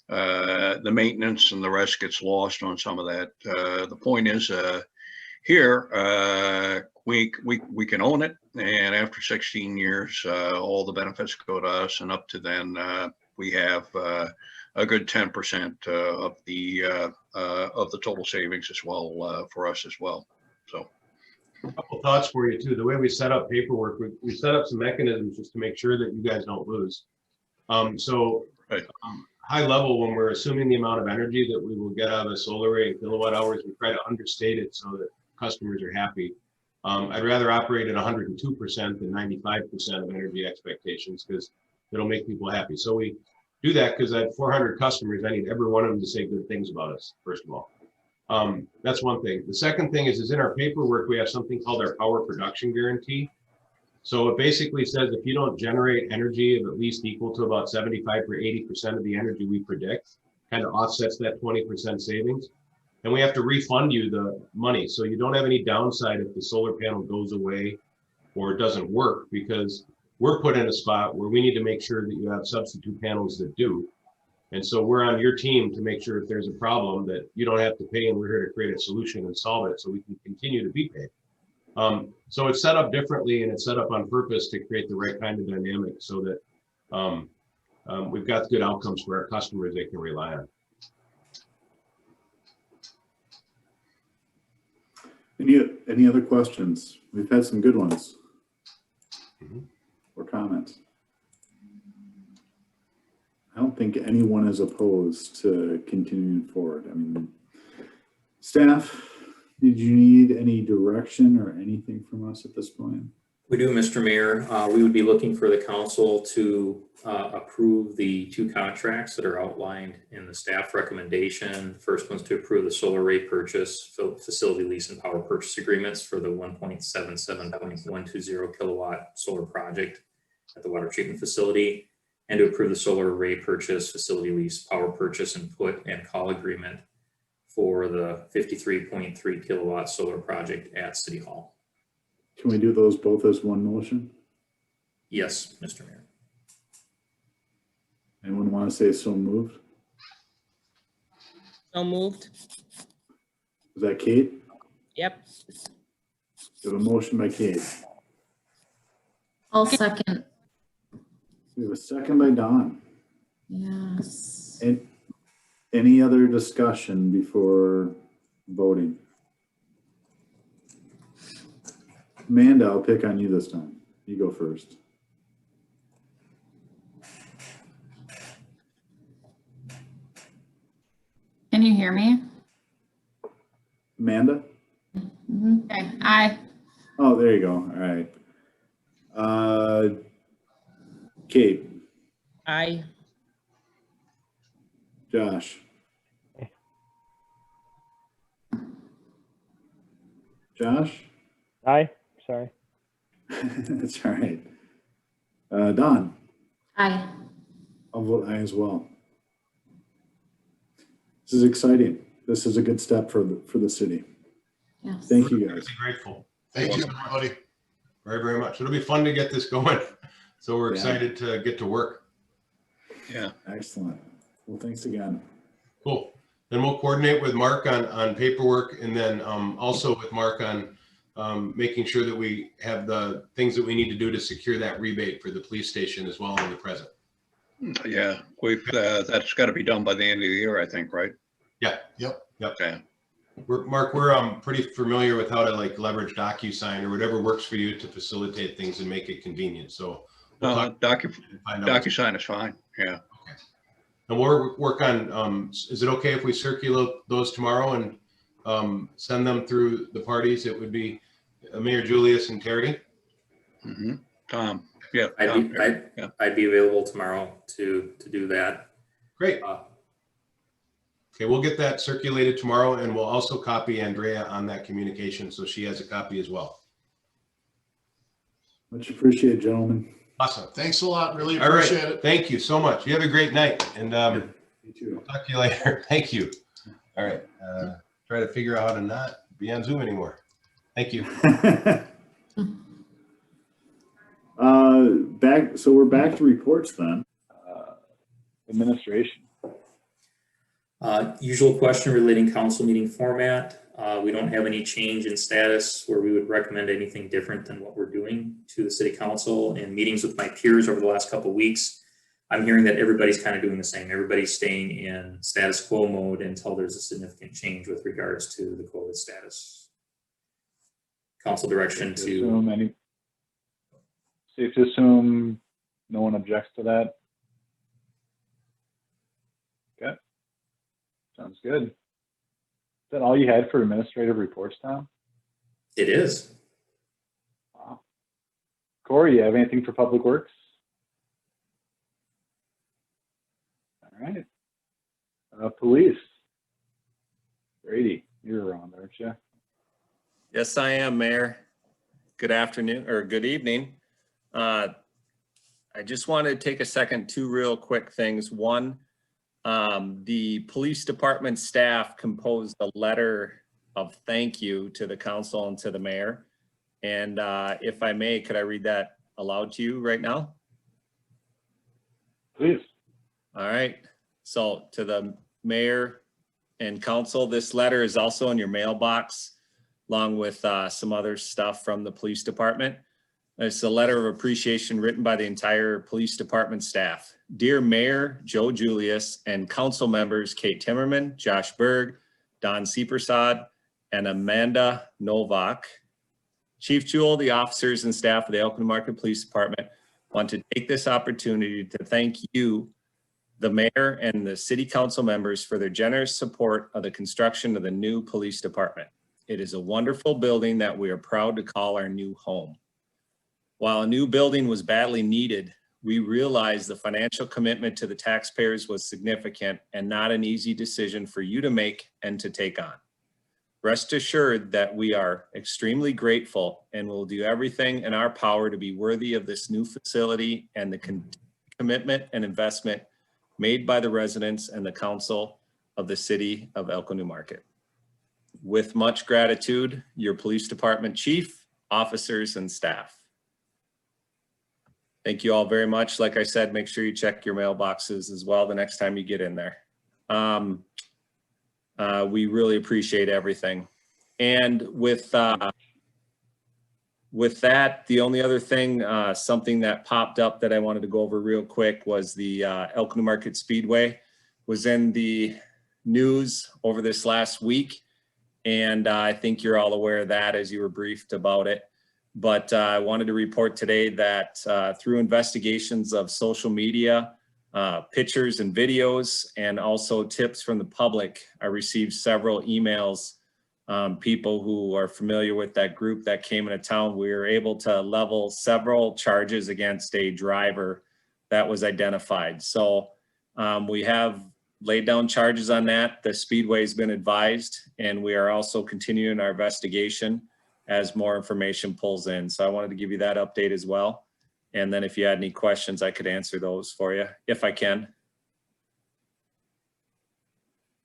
the maintenance and the rest gets lost on some of that. The point is here, we can own it. And after 16 years, all the benefits go to us, and up to then we have a good 10% of the total savings as well for us as well. So a couple thoughts for you too. The way we set up paperwork, we set up some mechanisms just to make sure that you guys don't lose. High level, when we're assuming the amount of energy that we will get out of a solar array in kilowatt hours, we try to understate it so that customers are happy. I'd rather operate at 102% than 95% of energy expectations, because it'll make people happy. So we do that because I have 400 customers. I need every one of them to say good things about us, first of all. That's one thing. The second thing is in our paperwork, we have something called our power production guarantee. So it basically says if you don't generate energy of at least equal to about 75 or 80% of the energy we predict, kind of offsets that 20% savings. And we have to refund you the money. So you don't have any downside if the solar panel goes away or it doesn't work, because we're put in a spot where we need to make sure that you have substitute panels that do. And so we're on your team to make sure if there's a problem that you don't have to pay, and we're here to create a solution and solve it so we can continue to be paid. So it's set up differently, and it's set up on purpose to create the right kind of dynamic so that we've got good outcomes for our customers they can rely on. Any other questions? We've had some good ones. Or comments. I don't think anyone is opposed to continuing forward. I mean, staff, did you need any direction or anything from us at this point? We do, Mr. Mayor. We would be looking for the council to approve the 2 contracts that are outlined in the staff recommendation. The first one's to approve the solar array purchase, facility lease and power purchase agreements for the 1.77.120 kilowatt solar project at the water treatment facility, and to approve the solar array purchase, facility lease, power purchase, and put and call agreement for the 53.3 kilowatt solar project at City Hall. Can we do those both as one motion? Yes, Mr. Mayor. Anyone want to say so moved? So moved. Is that Kate? Yep. We have a motion by Kate. I'll second. We have a second by Don. Yes. And any other discussion before voting? Amanda, I'll pick on you this time. You go first. Can you hear me? Amanda? Okay, aye. Oh, there you go. All right. Kate, Aye. Josh. Josh? Aye, sorry. That's all right. Don? Aye. I'll vote aye as well. This is exciting. This is a good step for the city. Yes. Thank you We're guys. grateful. Thank you, everybody. Very, very much. It'll be fun to get this going. So we're Yeah. excited to get to work. Yeah. Excellent. Well, thanks again. Cool. Then we'll coordinate with Mark on paperwork, and then also with Mark on making sure that we have the things that we need to do to secure that rebate for the police station as well in the present. Yeah, that's got to be done by the end of the year, I think, right? Yeah. Yep. Okay. Mark, we're pretty familiar with how to like leverage DocuSign or whatever works for you to facilitate things and make it convenient. So we'll talk and find out. DocuSign is fine. Yeah. Okay. And we'll work on, is it okay if we circulate those tomorrow and send them through the parties? It would be Mayor Julius and Terry. Mm-hmm. Tom. Yeah. I'd be available tomorrow to do that. Great. Okay, we'll get that circulated tomorrow, and we'll also copy Andrea on that communication so she has a copy as well. Much appreciated, gentlemen. Awesome. Thanks a lot. Really All right. appreciate it. Thank you so much. You have a great night, and You too. talk to you later. Thank you. All right. Try to figure out how to not be on Zoom anymore. Thank you. So we're back to reports then. Administration. Usual question relating council meeting format. We don't have any change in status where we would recommend anything different than what we're doing to the city council. In meetings with my peers over the last couple of weeks, I'm hearing that everybody's kind of doing the same. Everybody's staying in status quo mode until there's a significant change with regards to the COVID status. Council direction to. Safe to assume no one objects to that. Okay. Sounds good. Is that all you had for administrative reports, Tom? It is. Wow. Corey, you have anything for Public Works? All right. Police. Brady, you're around, aren't you? Yes, I am, Mayor. Good afternoon or good evening. I just wanted to take a second, 2 real quick things. One, the police department staff composed a letter of thank you to the council and to the mayor. And if I may, could I read that aloud to you right now? Please. All right. So to the mayor and council, this letter is also in your mailbox, along with some other stuff from the police department. It's a letter of appreciation written by the entire police department staff. Dear Mayor Joe Julius and council members Kate Timmerman, Josh Berg, Don Seepersad, and Amanda Novak. Chief Jewell, the officers and staff of the Elko Market Police Department want to take this opportunity to thank you, the mayor and the city council members, for their generous support of the construction of the new police department. It is a wonderful building that we are proud to call our new home. While a new building was badly needed, we realized the financial commitment to the taxpayers was significant and not an easy decision for you to make and to take on. Rest assured that we are extremely grateful and will do everything in our power to be worthy of this new facility and the commitment and investment made by the residents and the council of the city of Elko New Market. With much gratitude, your police department chief, officers, and staff. Thank you all very much. Like I said, make sure you check your mailboxes as well the next time you get in there. We really appreciate everything. And with that, the only other thing, something that popped up that I wanted to go over real quick was the Elko New Market Speedway was in the news over this last week. And I think you're all aware of that as you were briefed about it. But I wanted to report today that through investigations of social media, pictures and videos, and also tips from the public, I received several emails, people who are familiar with that group that came into town. We were able to level several charges against a driver that was identified. So we have laid down charges on that. The Speedway has been advised, and we are also continuing our investigation as more information pulls in. So I wanted to give you that update as well. And then if you had any questions, I could answer those for you, if I can.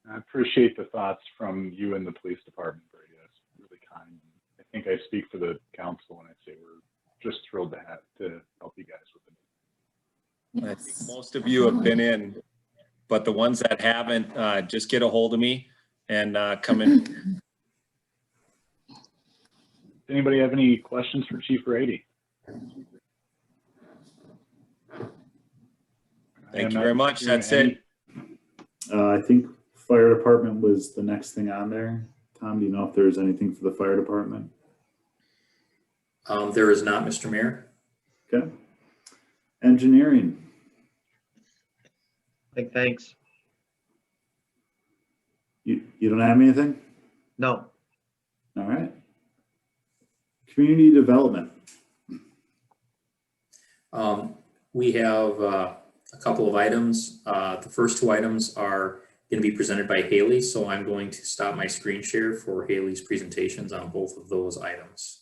I appreciate the thoughts from you and the police department, Brady. That's really kind. I think I speak for the council when I say we're just thrilled to help you guys with it. I think most of you have been in, but the ones that haven't, just get a hold of me and come in. Does anybody have any questions for Chief Brady? Thank you very much. That's it. I think fire department was the next thing on there. Tom, do you know if there's anything for the fire department? There is not, Mr. Mayor. Okay. Engineering. Thanks. You don't have anything? No. All right. Community development. We have a couple of items. The first two items are going to be presented by Haley, so I'm going to stop my screen share for Haley's presentations on both of those items.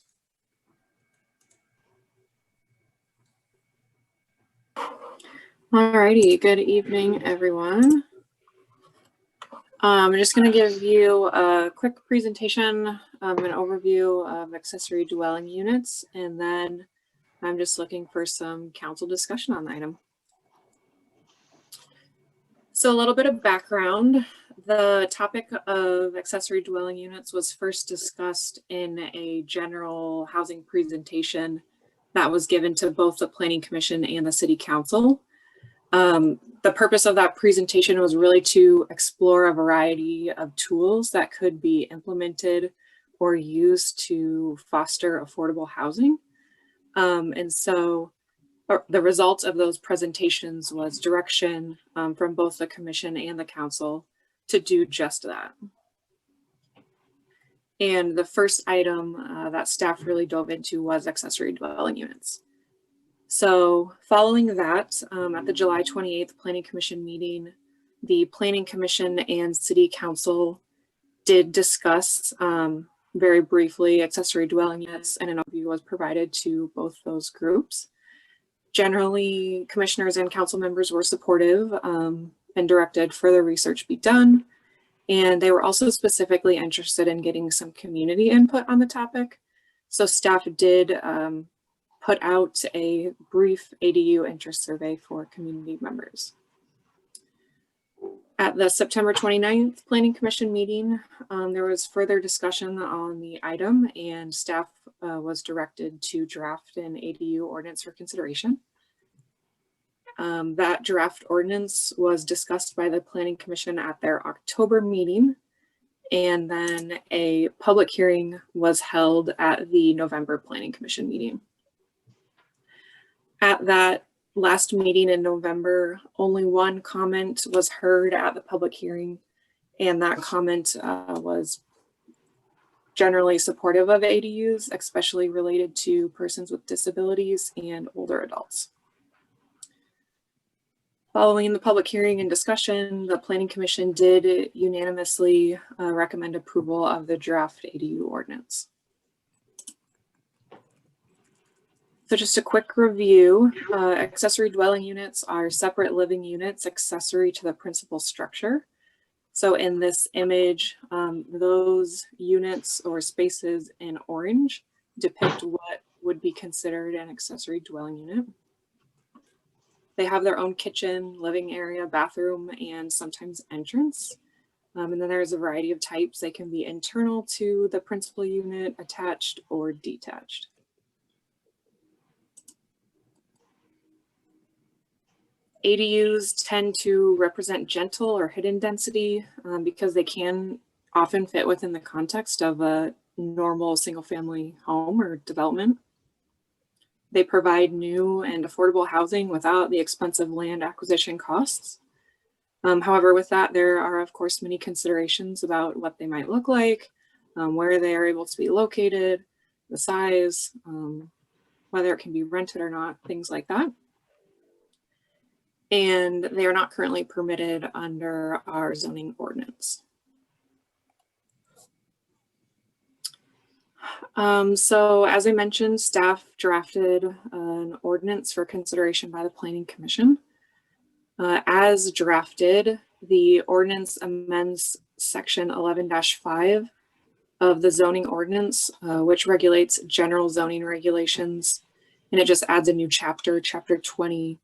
Alrighty, good evening, everyone. I'm just going to give you a quick presentation, an overview of accessory dwelling units, and then I'm just looking for some council discussion on the item. So a little bit of background. The topic of accessory dwelling units was first discussed in a general housing presentation that was given to both the Planning Commission and the City Council. The purpose of that presentation was really to explore a variety of tools that could be implemented or used to foster affordable housing. And so the result of those presentations was direction from both the commission and the council to do just that. And the first item that staff really dove into was accessory dwelling units. So following that, at the July 28th Planning Commission meeting, the Planning Commission and City Council did discuss very briefly accessory dwelling units, and an overview was provided to both those groups. Generally, commissioners and council members were supportive and directed further research be done. And they were also specifically interested in getting some community input on the topic. So staff did put out a brief ADU interest survey for community members. At the September 29th Planning Commission meeting, there was further discussion on the item, and staff was directed to draft an ADU ordinance for consideration. That draft ordinance was discussed by the Planning Commission at their October meeting, and then a public hearing was held at the November Planning Commission meeting. At that last meeting in November, only one comment was heard at the public hearing, and that comment was generally supportive of ADUs, especially related to persons with disabilities and older adults. Following the public hearing and discussion, the Planning Commission did unanimously recommend approval of the draft ADU ordinance. So just a quick review, accessory dwelling units are separate living units accessory to the principal structure. So in this image, those units or spaces in orange depict what would be considered an accessory dwelling unit. They have their own kitchen, living area, bathroom, and sometimes entrance. And then there's a variety of types. They can be internal to the principal unit, attached, or detached. ADUs tend to represent gentle or hidden density because they can often fit within the context of a normal single-family home or development. They provide new and affordable housing without the expensive land acquisition costs. However, with that, there are, of course, many considerations about what they might look like, where they are able to be located, the size, whether it can be rented or not, things like that. And they are not currently permitted under our zoning ordinance. So as I mentioned, staff drafted an ordinance for consideration by the Planning Commission. As drafted, the ordinance amends section 11-5 of the zoning ordinance, which regulates general zoning regulations. And it just adds a new chapter, chapter 20,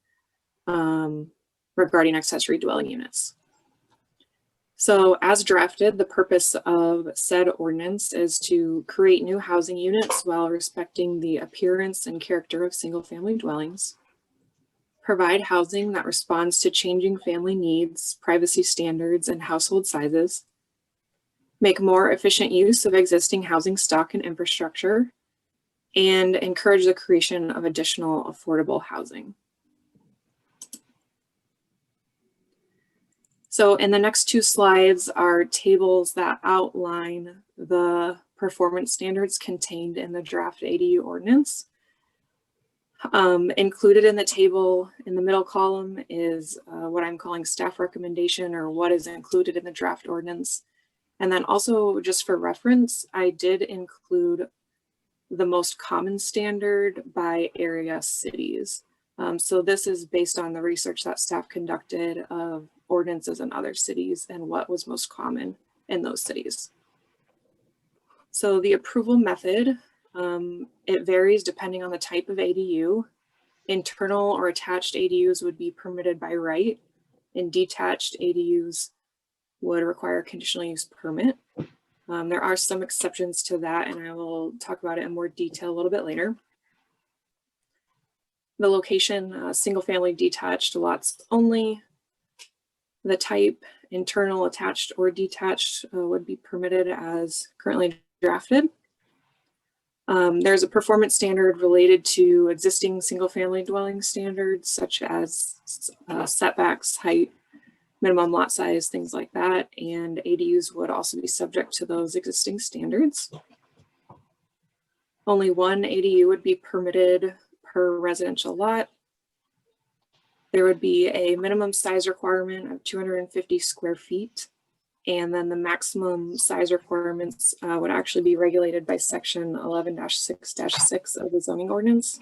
regarding accessory dwelling units. So as drafted, the purpose of said ordinance is to create new housing units while respecting the appearance and character of single-family dwellings, provide housing that responds to changing family needs, privacy standards, and household sizes, make more efficient use of existing housing stock and infrastructure, and encourage the creation of additional affordable housing. So in the next two slides are tables that outline the performance standards contained in the draft ADU ordinance. Included in the table in the middle column is what I'm calling staff recommendation, or what is included in the draft ordinance. And then also, just for reference, I did include the most common standard by area cities. So this is based on the research that staff conducted of ordinances in other cities and what was most common in those cities. So the approval method, it varies depending on the type of ADU. Internal or attached ADUs would be permitted by right, and detached ADUs would require a conditional use permit. There are some exceptions to that, and I will talk about it in more detail a little bit later. The location, single family detached lots only. The type, internal, attached, or detached would be permitted as currently drafted. There's a performance standard related to existing single family dwelling standards, such as setbacks, height, minimum lot size, things like that. And ADUs would also be subject to those existing standards. Only one ADU would be permitted per residential lot. There would be a minimum size requirement of 250 square feet. And then the maximum size requirements would actually be regulated by section 11-6-6 of the zoning ordinance.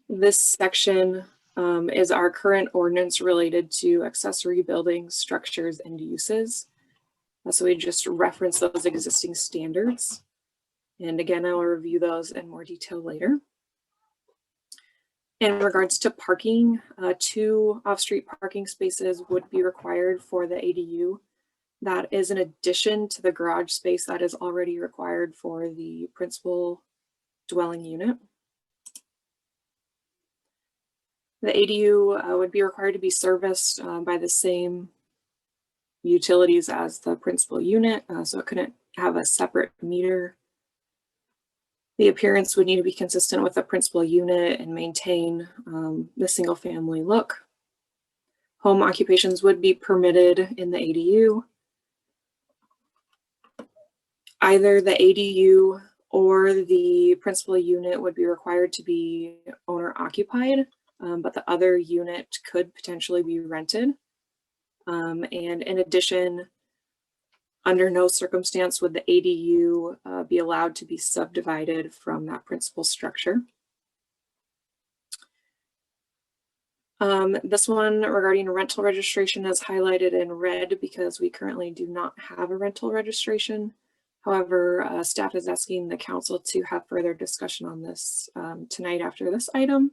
This section is our current ordinance related to accessory buildings, structures, and uses. So we just reference those existing standards. And again, I will review those in more detail later. In regards to parking, 2 off-street parking spaces would be required for the ADU. That is in addition to the garage space that is already required for the principal dwelling unit. The ADU would be required to be serviced by the same utilities as the principal unit, so it couldn't have a separate meter. The appearance would need to be consistent with the principal unit and maintain the single family look. Home occupations would be permitted in the ADU. either the ADU or the principal unit would be required to be owner occupied, but the other unit could potentially be rented. And in addition, under no circumstance would the ADU be allowed to be subdivided from that principal structure. This one regarding rental registration is highlighted in red because we currently do not have a rental registration. However, staff is asking the council to have further discussion on this tonight after this item.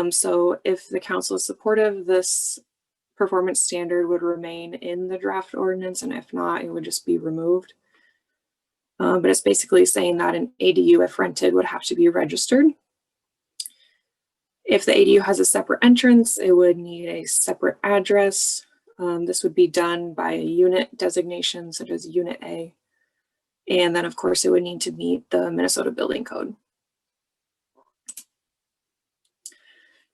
So if the council is supportive, this performance standard would remain in the draft ordinance, and if not, it would just be removed. But it's basically saying that an ADU, if rented, would have to be registered. If the ADU has a separate entrance, it would need a separate address. This would be done by a unit designation, such as Unit A. And then, of course, it would need to meet the Minnesota Building Code.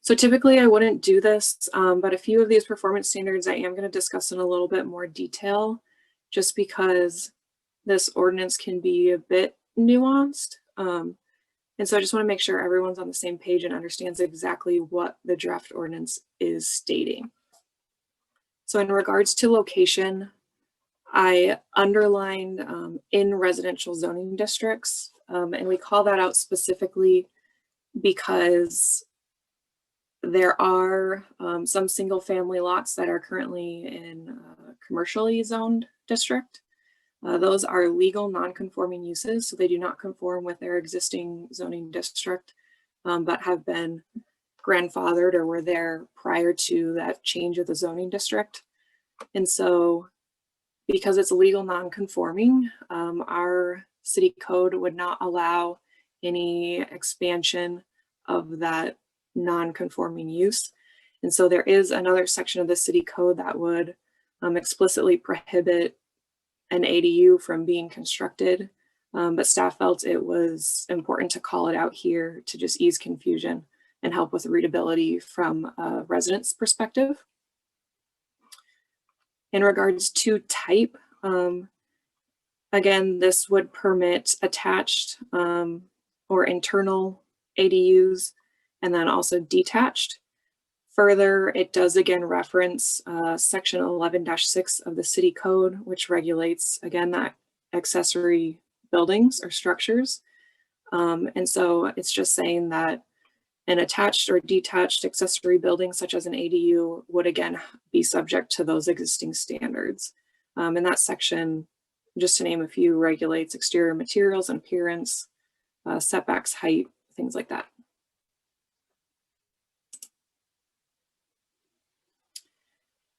So typically I wouldn't do this, but a few of these performance standards I am going to discuss in a little bit more detail, just because this ordinance can be a bit nuanced. And so I just want to make sure everyone's on the same page and understands exactly what the draft ordinance is stating. So in regards to location, I underlined in residential zoning districts, and we call that out specifically because there are some single family lots that are currently in a commercially zoned district. Those are legal non-conforming uses, so they do not conform with their existing zoning district, but have been grandfathered or were there prior to that change of the zoning district. And so because it's legal non-conforming, our city code would not allow any expansion of that non-conforming use. And so there is another section of the city code that would explicitly prohibit an ADU from being constructed, but staff felt it was important to call it out here to just ease confusion and help with readability from a resident's perspective. In regards to type, again, this would permit attached or internal ADUs, and then also detached. Further, it does again reference section 11-6 of the city code, which regulates, again, that accessory buildings or structures. And so it's just saying that an attached or detached accessory building, such as an ADU, would again be subject to those existing standards. And that section, just to name a few, regulates exterior materials and appearance, setbacks, height, things like that.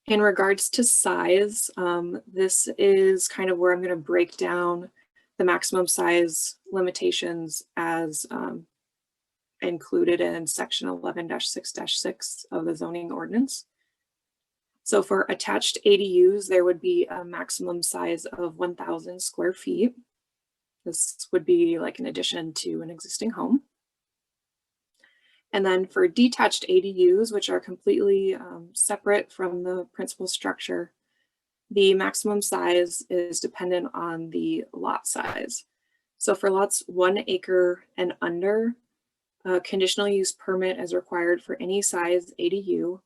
In regards to size, this is kind of where I'm going to break down the maximum size limitations as included in section 11-6-6 of the zoning ordinance. So for attached ADUs, there would be a maximum size of 1,000 square feet. This would be like an addition to an existing home. And then for detached ADUs, which are completely separate from the principal structure, the maximum size is dependent on the lot size. So for lots 1 acre and under, a conditional use permit is required for any size ADU,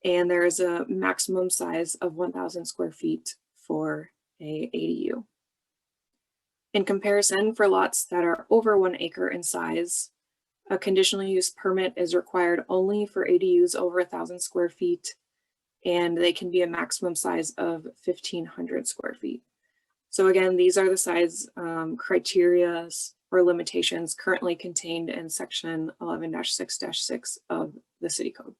and there is a maximum size of 1,000 square feet for a ADU. In comparison, for lots that are over 1 acre in size, a conditional use permit is required only for ADUs over 1,000 square feet, and they can be a maximum size of 1,500 square feet. So again, these are the size criteria or limitations currently contained in section 11-6-6 of the city code.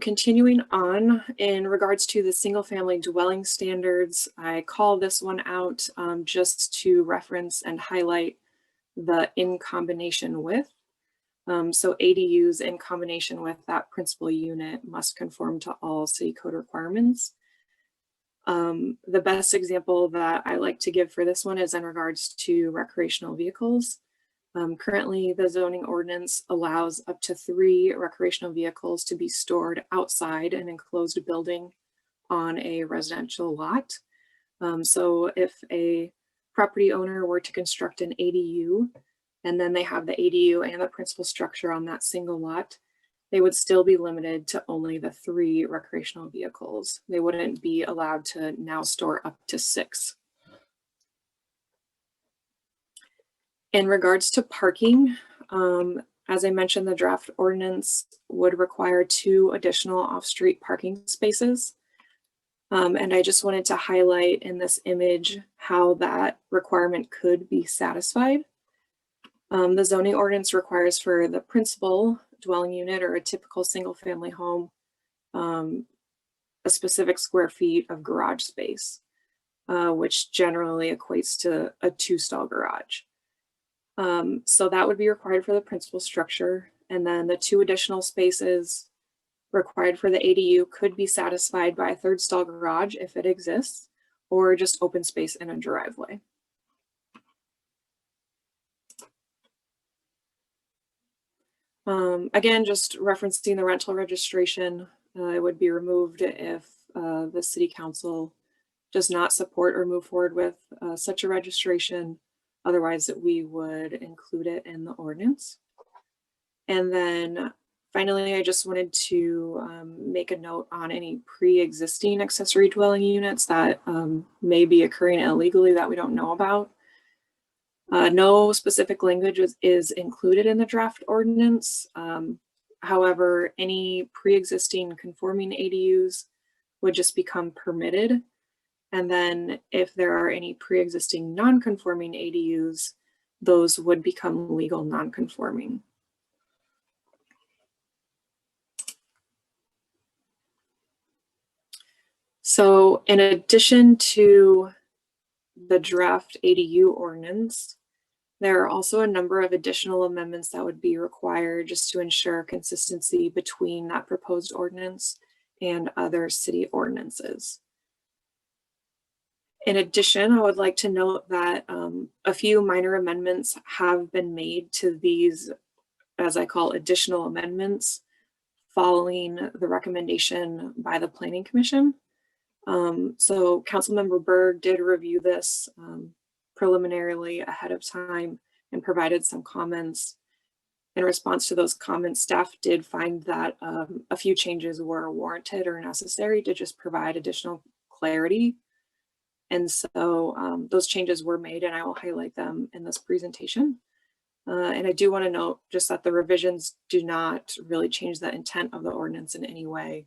Continuing on, in regards to the single family dwelling standards, I call this one out just to reference and highlight the in combination with. So ADUs in combination with that principal unit must conform to all city code requirements. The best example that I like to give for this one is in regards to recreational vehicles. Currently, the zoning ordinance allows up to 3 recreational vehicles to be stored outside an enclosed building on a residential lot. So if a property owner were to construct an ADU, and then they have the ADU and the principal structure on that single lot, they would still be limited to only the 3 recreational vehicles. They wouldn't be allowed to now store up to 6. In regards to parking, as I mentioned, the draft ordinance would require 2 additional off-street parking spaces. And I just wanted to highlight in this image how that requirement could be satisfied. The zoning ordinance requires for the principal dwelling unit or a typical single-family home a specific square feet of garage space, which generally equates to a 2-stall garage. So that would be required for the principal structure. And then the 2 additional spaces required for the ADU could be satisfied by a 3rd stall garage if it exists, or just open space in a driveway. Again, just referencing the rental registration, it would be removed if the city council does not support or move forward with such a registration. Otherwise, we would include it in the ordinance. And then finally, I just wanted to make a note on any pre-existing accessory dwelling units that may be occurring illegally that we don't know about. No specific language is included in the draft ordinance. However, any pre-existing conforming ADUs would just become permitted. And then if there are any pre-existing non-conforming ADUs, those would become legal non-conforming. So in addition to the draft ADU ordinance, there are also a number of additional amendments that would be required just to ensure consistency between that proposed ordinance and other city ordinances. In addition, I would like to note that a few minor amendments have been made to these, as I call, additional amendments, following the recommendation by the Planning Commission. So Councilmember Berg did review this preliminarily ahead of time and provided some comments. In response to those comments, staff did find that a few changes were warranted or necessary to just provide additional clarity. And so those changes were made, and I will highlight them in this presentation. And I do want to note just that the revisions do not really change the intent of the ordinance in any way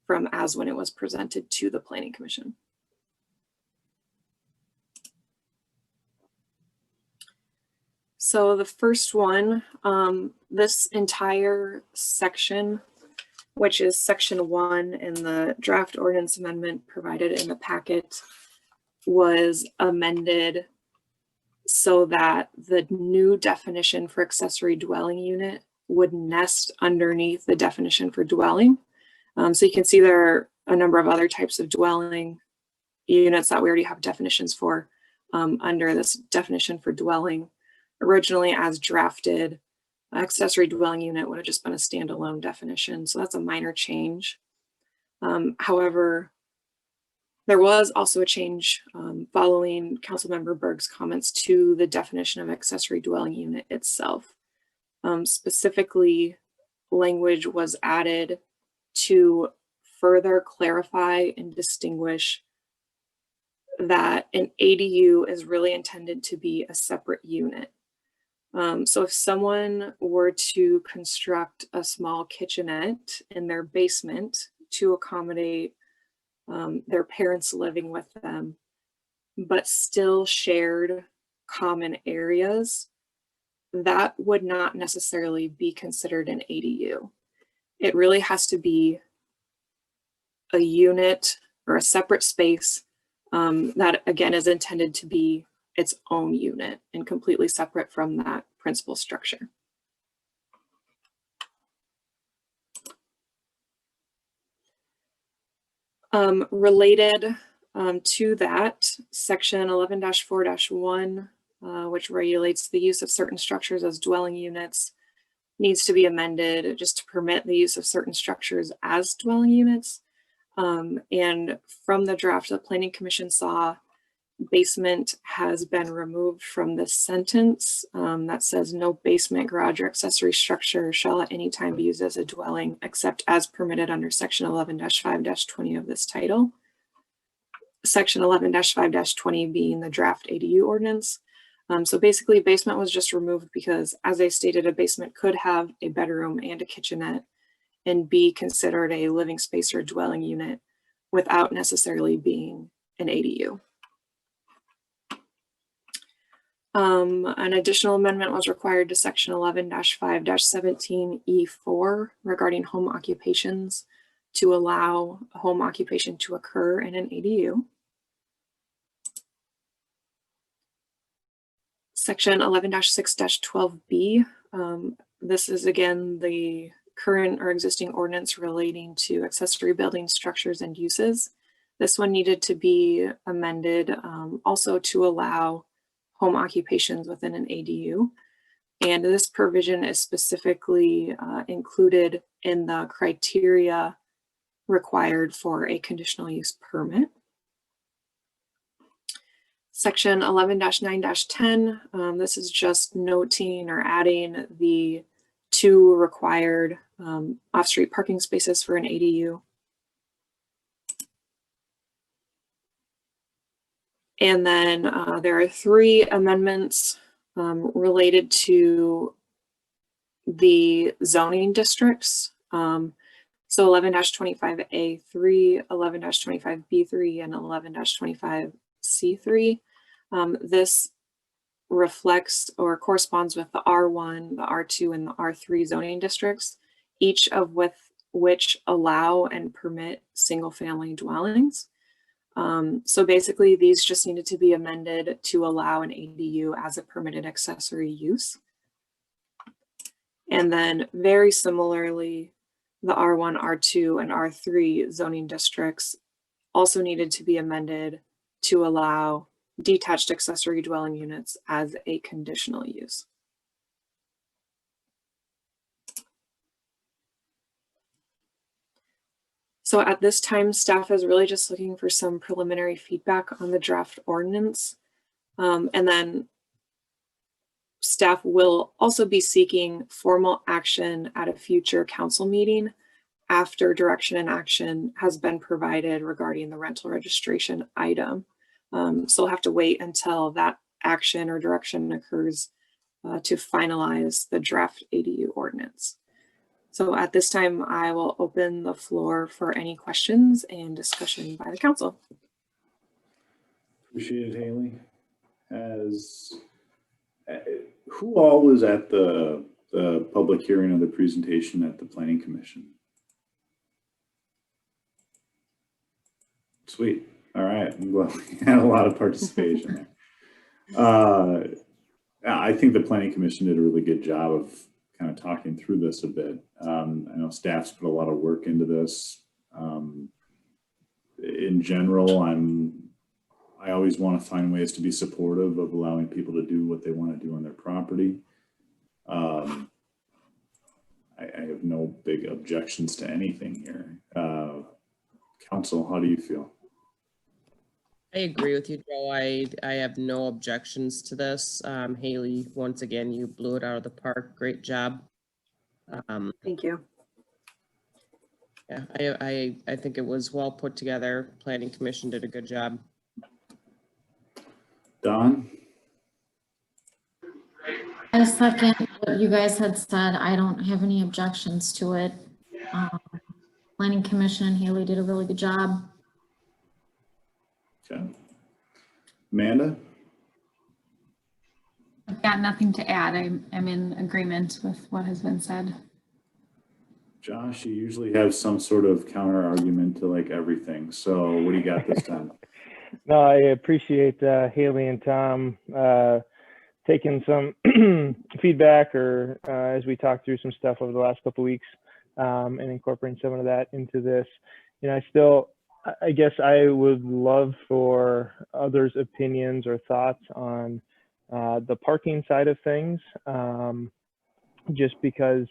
from as when it was presented to the Planning Commission. So the first one, this entire section, which is section 1 in the draft ordinance amendment provided in the packet, was amended so that the new definition for accessory dwelling unit would nest underneath the definition for dwelling. So you can see there are a number of other types of dwelling units that we already have definitions for under this definition for dwelling. Originally, as drafted, accessory dwelling unit would have just been a standalone definition. So that's a minor change. However, there was also a change following Councilmember Berg's comments to the definition of accessory dwelling unit itself. Specifically, language was added to further clarify and distinguish that an ADU is really intended to be a separate unit. So if someone were to construct a small kitchenette in their basement to accommodate their parents living with them, but still shared common areas, that would not necessarily be considered an ADU. It really has to be a unit or a separate space that, again, is intended to be its own unit and completely separate from that principal structure. Related to that, section 11-4-1 which regulates the use of certain structures as dwelling units, needs to be amended just to permit the use of certain structures as dwelling units. And from the draft the Planning Commission saw, basement has been removed from this sentence that says no basement, garage, or accessory structure shall at any time be used as a dwelling except as permitted under section 11-5-20 of this title. Section 11-5-20 being the draft ADU ordinance. So basically basement was just removed because, as I stated, a basement could have a bedroom and a kitchenette and be considered a living space or dwelling unit without necessarily being an ADU. An additional amendment was required to section 11-5-17E4 regarding home occupations to allow home occupation to occur in an ADU. Section 11-6-12B, this is again the current or existing ordinance relating to accessory building structures and uses. This one needed to be amended also to allow home occupations within an ADU. And this provision is specifically included in the criteria required for a conditional use permit. Section 11-9-10, this is just noting or adding the 2 required off-street parking spaces for an ADU. And then there are 3 amendments related to the zoning districts. So 11-25A3, 11-25B3, and 11-25C3. This reflects or corresponds with the R1, the R2, and the R3 zoning districts, each of which allow and permit single-family dwellings. So basically, these just needed to be amended to allow an ADU as a permitted accessory use. And then very similarly, the R1, R2, and R3 zoning districts also needed to be amended to allow detached accessory dwelling units as a conditional use. So at this time, staff is really just looking for some preliminary feedback on the draft ordinance. And then staff will also be seeking formal action at a future council meeting after direction and action has been provided regarding the rental registration item. So we'll have to wait until that action or direction occurs to finalize the draft ADU ordinance. So at this time, I will open the floor for any questions and discussion by the council. Appreciate it, Haley. Who all was at the public hearing of the presentation at the Planning Commission? Sweet. All right. I'm glad we had a lot of participation there. I think the Planning Commission did a really good job of kind of talking through this a bit. I know staff's put a lot of work into this. In general, I always want to find ways to be supportive of allowing people to do what they want to do on their property. I have no big objections to anything here. Council, how do you feel? I agree with you, Joe. I have no objections to this. Haley, once again, you blew it out of the park. Great job. Thank you. Yeah, I think it was well put together. Planning Commission did a good job. Don? I second what you guys had said. I don't have any objections to it. Planning Commission and Haley did a really good job. Okay. Amanda? I've got nothing to add. I'm in agreement with what has been said. Josh, you usually have some sort of counter argument to like everything. So what do you got this time? No, I appreciate Haley and Tom taking some feedback or as we talked through some stuff over the last couple of weeks and incorporating some of that into this. You know, I guess I would love for others' opinions or thoughts on the parking side of things, just because,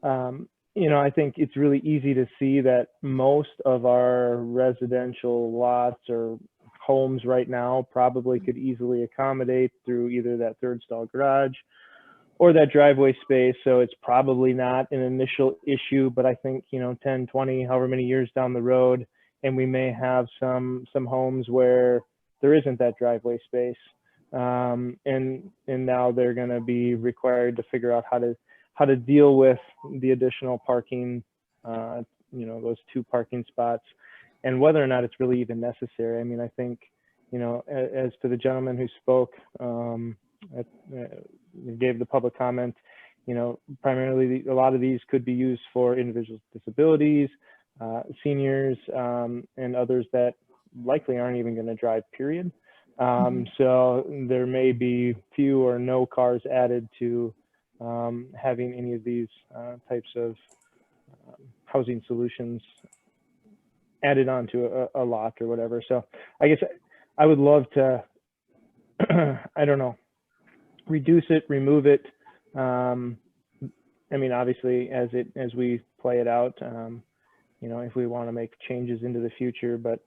I think it's really easy to see that most of our residential lots or homes right now probably could easily accommodate through either that third stall garage or that driveway space. So it's probably not an initial issue, but I think, 10, 20, however many years down the road, and we may have some homes where there isn't that driveway space. And now they're going to be required to figure out how to deal with the additional parking, those 2 parking spots, and whether or not it's really even necessary. I mean, I think, as to the gentleman who spoke, gave the public comment, primarily a lot of these could be used for individuals with disabilities, seniors, and others that likely aren't even going to drive, period. So there may be few or no cars added to having any of these types of housing solutions added onto a lot or whatever. So I guess I would love to, I don't know, reduce it, remove it. I mean, obviously, as we play it out, if we want to make changes into the future, but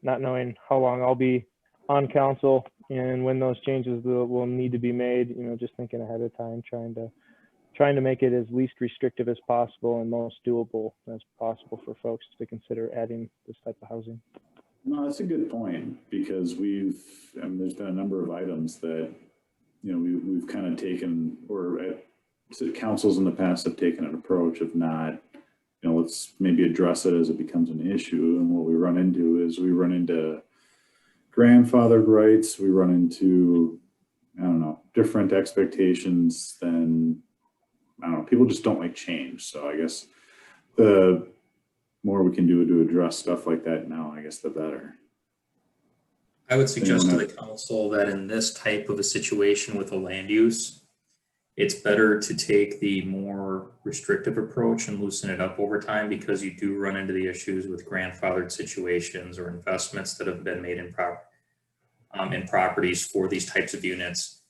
not knowing how long I'll be on council and when those changes will need to be made, just thinking ahead of time, trying to make it as least restrictive as possible and most doable as possible for folks to consider adding this type of housing. No, that's a good point, because there's been a number of items that, we've kind of taken, or councils in the past have taken an approach of not, let's maybe address it as it becomes an issue. And what we run into grandfathered rights, we run into, different expectations than, people just don't like change. So I guess the more we can do to address stuff like that now, I guess the better. I would suggest to the council that in this type of a situation with a land use, it's better to take the more restrictive approach and loosen it up over time, because you do run into the issues with grandfathered situations or investments that have been made in properties for these types of units.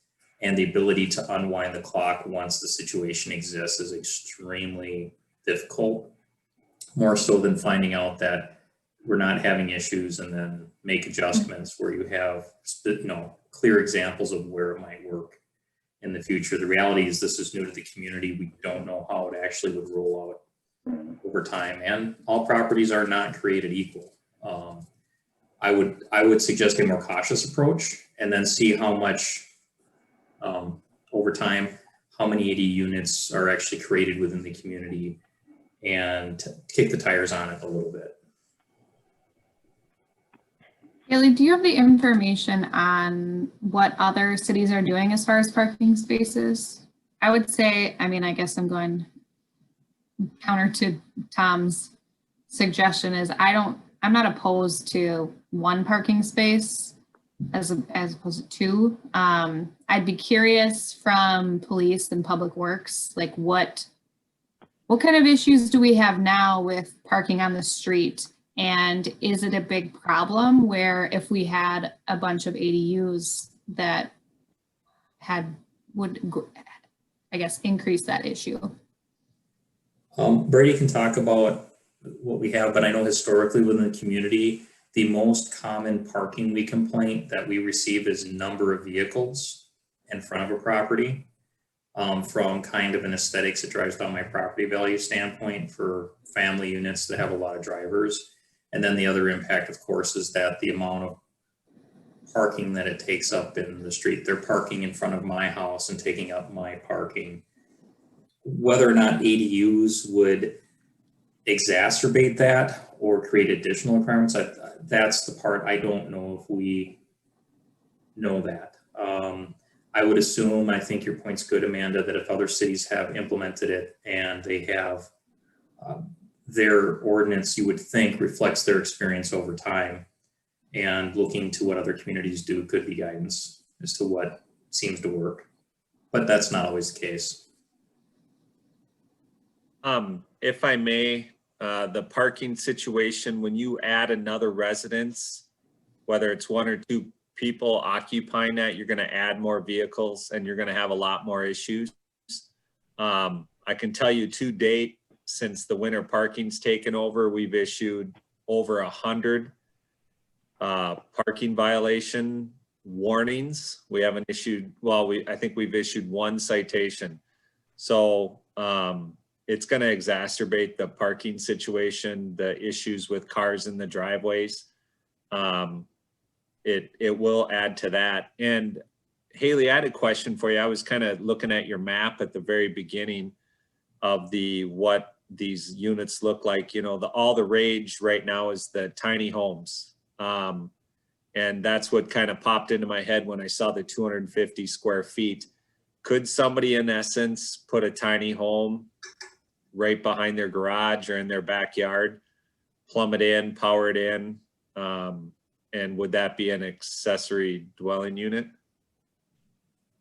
And the ability to unwind the clock once the situation exists is extremely difficult, more so than finding out that we're not having issues and then make adjustments where you have, clear examples of where it might work in the future. The reality is this is new to the community. We don't know how it actually would roll out over time, and all properties are not created equal. I would suggest a more cautious approach, and then see how much over time, how many AD units are actually created within the community, and kick the tires on it a little bit. Haley, do you have the information on what other cities are doing as far as parking spaces? I would say, I guess I'm going counter to Tom's suggestion, is I'm not opposed to 1 parking space as opposed to 2. I'd be curious from police and public works, like what kind of issues do we have now with parking on the street? And is it a big problem where if we had a bunch of ADUs that would, I guess, increase that issue? Brady can talk about what we have, but I know historically within the community, the most common parking complaint that we receive is number of vehicles in front of a property. From kind of an aesthetics that drives down my property value standpoint for family units that have a lot of drivers. And then the other impact, of course, is that the amount of parking that it takes up in the street. They're parking in front of my house and taking up my parking. Whether or not ADUs would exacerbate that or create additional requirements, that's the part I don't know if we know that. I would assume, I think your point's good, Amanda, that if other cities have implemented it and they have their ordinance, you would think reflects their experience over time, and looking to what other communities do could be guidance as to what seems to work, but that's not always the case. If I may, the parking situation, when you add another residence, whether it's 1 or 2 people occupying that, you're going to add more vehicles and you're going to have a lot more issues. I can tell you to date, since the winter parking's taken over, we've issued over 100 parking violation warnings. We haven't issued, well, I think we've issued 1 citation. So it's going to exacerbate the parking situation, the issues with cars in the driveways. It will add to that. And Haley, I had a question for you. I was kind of looking at your map at the very beginning of what these units look like. You know, all the rage right now is the tiny homes. And that's what kind of popped into my head when I saw the 250 square feet. Could somebody in essence put a tiny home right behind their garage or in their backyard, plumb it in, power it in? And would that be an accessory dwelling unit?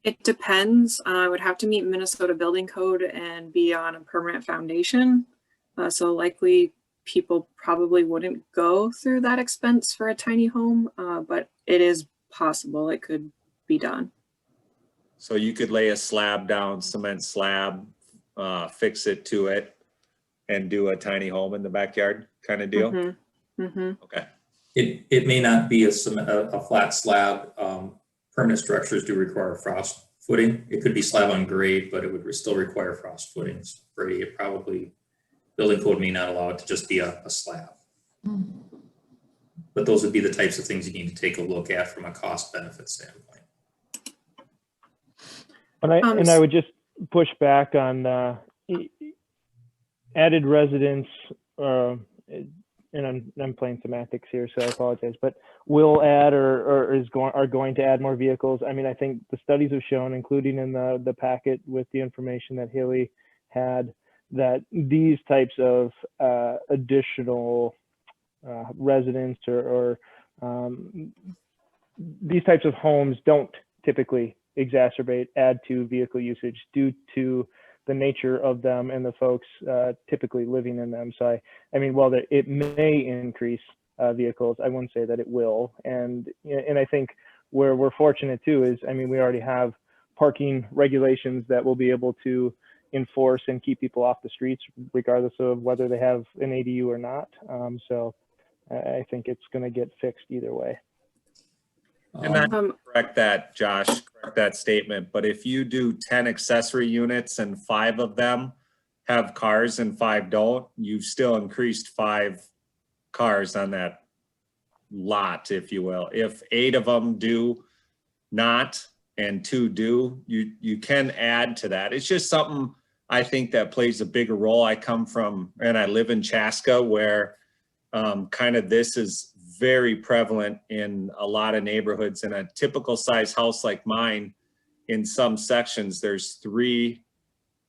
It depends. I would have to meet Minnesota building code and be on a permanent foundation. So likely people probably wouldn't go through that expense for a tiny home, but it is possible it could be done. So you could lay a slab down, cement slab, fix it to it, and do a tiny home in the backyard kind of deal? Mm-hmm. Mm-hmm. Okay. It may not be a flat slab. Permanent structures do require frost footing. It could be slab on grade, but it would still require frost footings. Brady, it probably, building code may not allow it to just be a slab. But those would be the types of things you need to take a look at from a cost benefit standpoint. And I would just push back on added residence, and I'm playing semantics here, so I apologize, but will add or are going to add more vehicles. I mean, I think the studies have shown, including in the packet with the information that Haley had, that these types of additional residents or these types of homes don't typically add to vehicle usage due to the nature of them and the folks typically living in them. So I mean, while it may increase vehicles, I wouldn't say that it will. And I think where we're fortunate too is, I mean, we already have parking regulations that will be able to enforce and keep people off the streets, regardless of whether they have an ADU or not. So I think it's going to get fixed either way. And I correct that, Josh, correct that statement. But if you do 10 accessory units and 5 of them have cars and 5 don't, you've still increased 5 cars on that lot, if you will. If 8 of them do not and 2 do, you can add to that. It's just something I think that plays a bigger role. I come from, and I live in Chaska, where kind of this is very prevalent in a lot of neighborhoods. In a typical size house like mine, in some sections, there's 3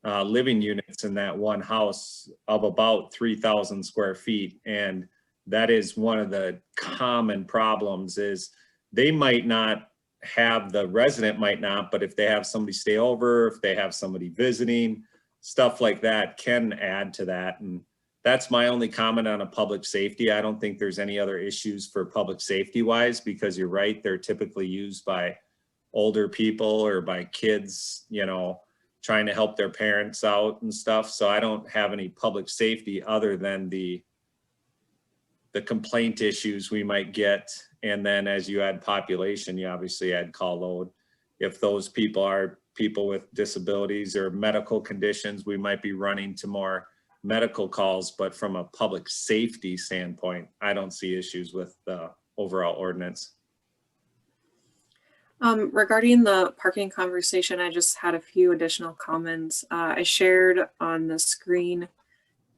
living units in that one house of about 3,000 square feet. And that is one of the common problems is they might not have, the resident might not, but if they have somebody stay over, if they have somebody visiting, stuff like that can add to that. And that's my only comment on a public safety. I don't think there's any other issues for public safety wise, because you're right, they're typically used by older people or by kids, you know, trying to help their parents out and stuff. So I don't have any public safety other than the complaint issues we might get. And then as you add population, you obviously add call load. If those people are people with disabilities or medical conditions, we might be running to more medical calls. But from a public safety standpoint, I don't see issues with the overall ordinance. Regarding the parking conversation, I just had a few additional comments. I shared on the screen.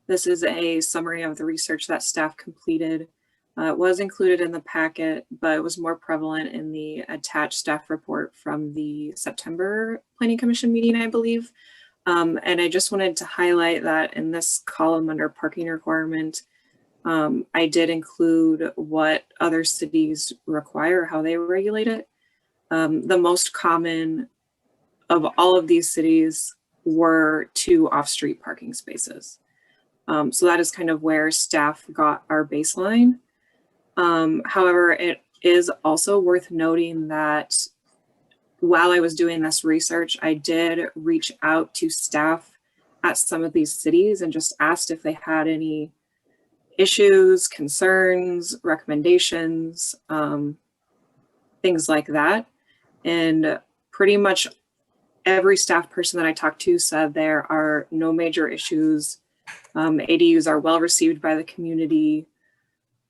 This is a summary of the research that staff completed. It was included in the packet, but it was more prevalent in the attached staff report from the September Planning Commission meeting, I believe. And I just wanted to highlight that in this column under parking requirement, I did include what other cities require, how they regulate it. The most common of all of these cities were 2 off-street parking spaces. So that is kind of where staff got our baseline. However, it is also worth noting that while I was doing this research, I did reach out to staff at some of these cities and just asked if they had any issues, concerns, recommendations, things like that. And pretty much every staff person that I talked to said there are no major issues. ADUs are well received by the community,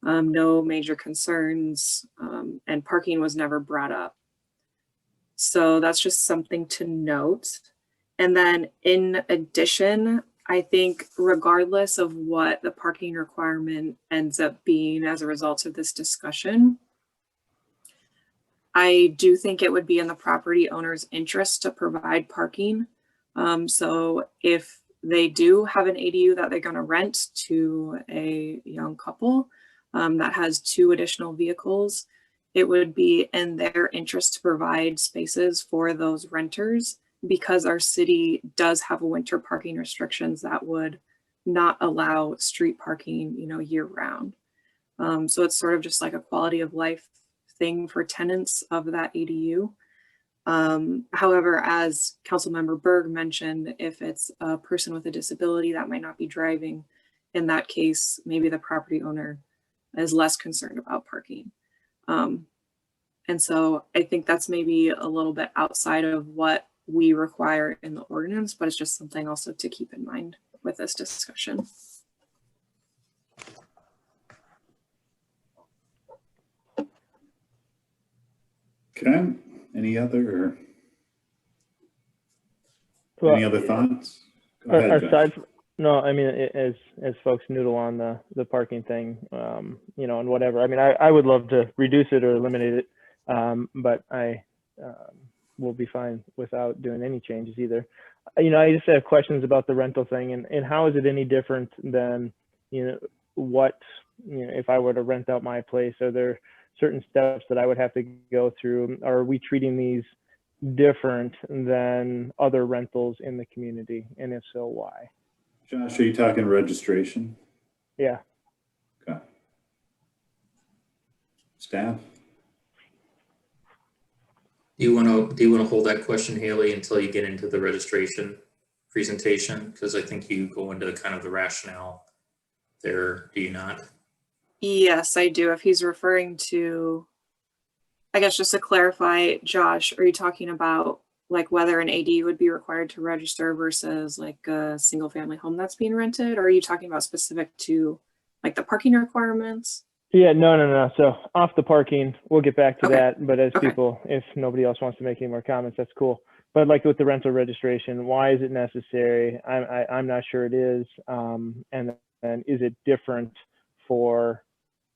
no major concerns, and parking was never brought up. So that's just something to note. And then in addition, I think regardless of what the parking requirement ends up being as a result of this discussion, I do think it would be in the property owner's interest to provide parking. So if they do have an ADU that they're going to rent to a young couple that has 2 additional vehicles, it would be in their interest to provide spaces for those renters, because our city does have winter parking restrictions that would not allow street parking, year round. So it's sort of just like a quality of life thing for tenants of that ADU. However, as Councilmember Berg mentioned, if it's a person with a disability that might not be driving, in that case, maybe the property owner is less concerned about parking. And so I think that's maybe a little bit outside of what we require in the ordinance, but it's just something also to keep in mind with this discussion. Okay, any other thoughts? Go ahead, aside from, no, I mean, as folks noodle on the parking thing, and whatever, I mean, I would love to reduce it or eliminate it, but I will be fine without doing any changes either. I just have questions about the rental thing, and how is it any different than, what, if I were to rent out my place? Are there certain steps that I would have to go through? Are we treating these different than other rentals in the community? And if so, why? Josh, are you talking registration? Yeah. Okay. Staff? Do you want to hold that question, Haley, until you get into the registration presentation? Because I think you go into kind of the rationale there, do you not? Yes, I do. If he's referring to, I guess just to clarify, Josh, are you talking about like whether an ADU would be required to register versus like a single family home that's being rented? Or are you talking about specific to like the parking requirements? Yeah, no. So off the parking, we'll get back to that. But as Okay. people, if nobody else wants to make any more comments, that's cool. But like with the rental registration, why is it necessary? I'm not sure it is. And is it different for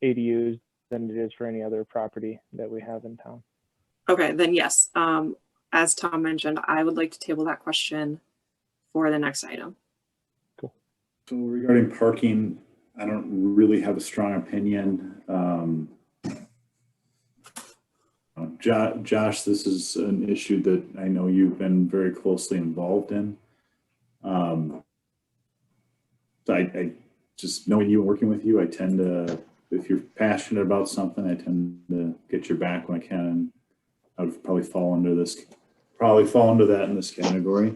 ADUs than it is for any other property that we have in town? Okay, then yes. As Tom mentioned, I would like to table that question for the next item. Cool. So regarding parking, I don't really have a strong opinion. Josh, this is an issue that I know you've been very closely involved in. So I just knowing you and working with you, I tend to, if you're passionate about something, I tend to get your back when I can. And I would probably fall into that in this category.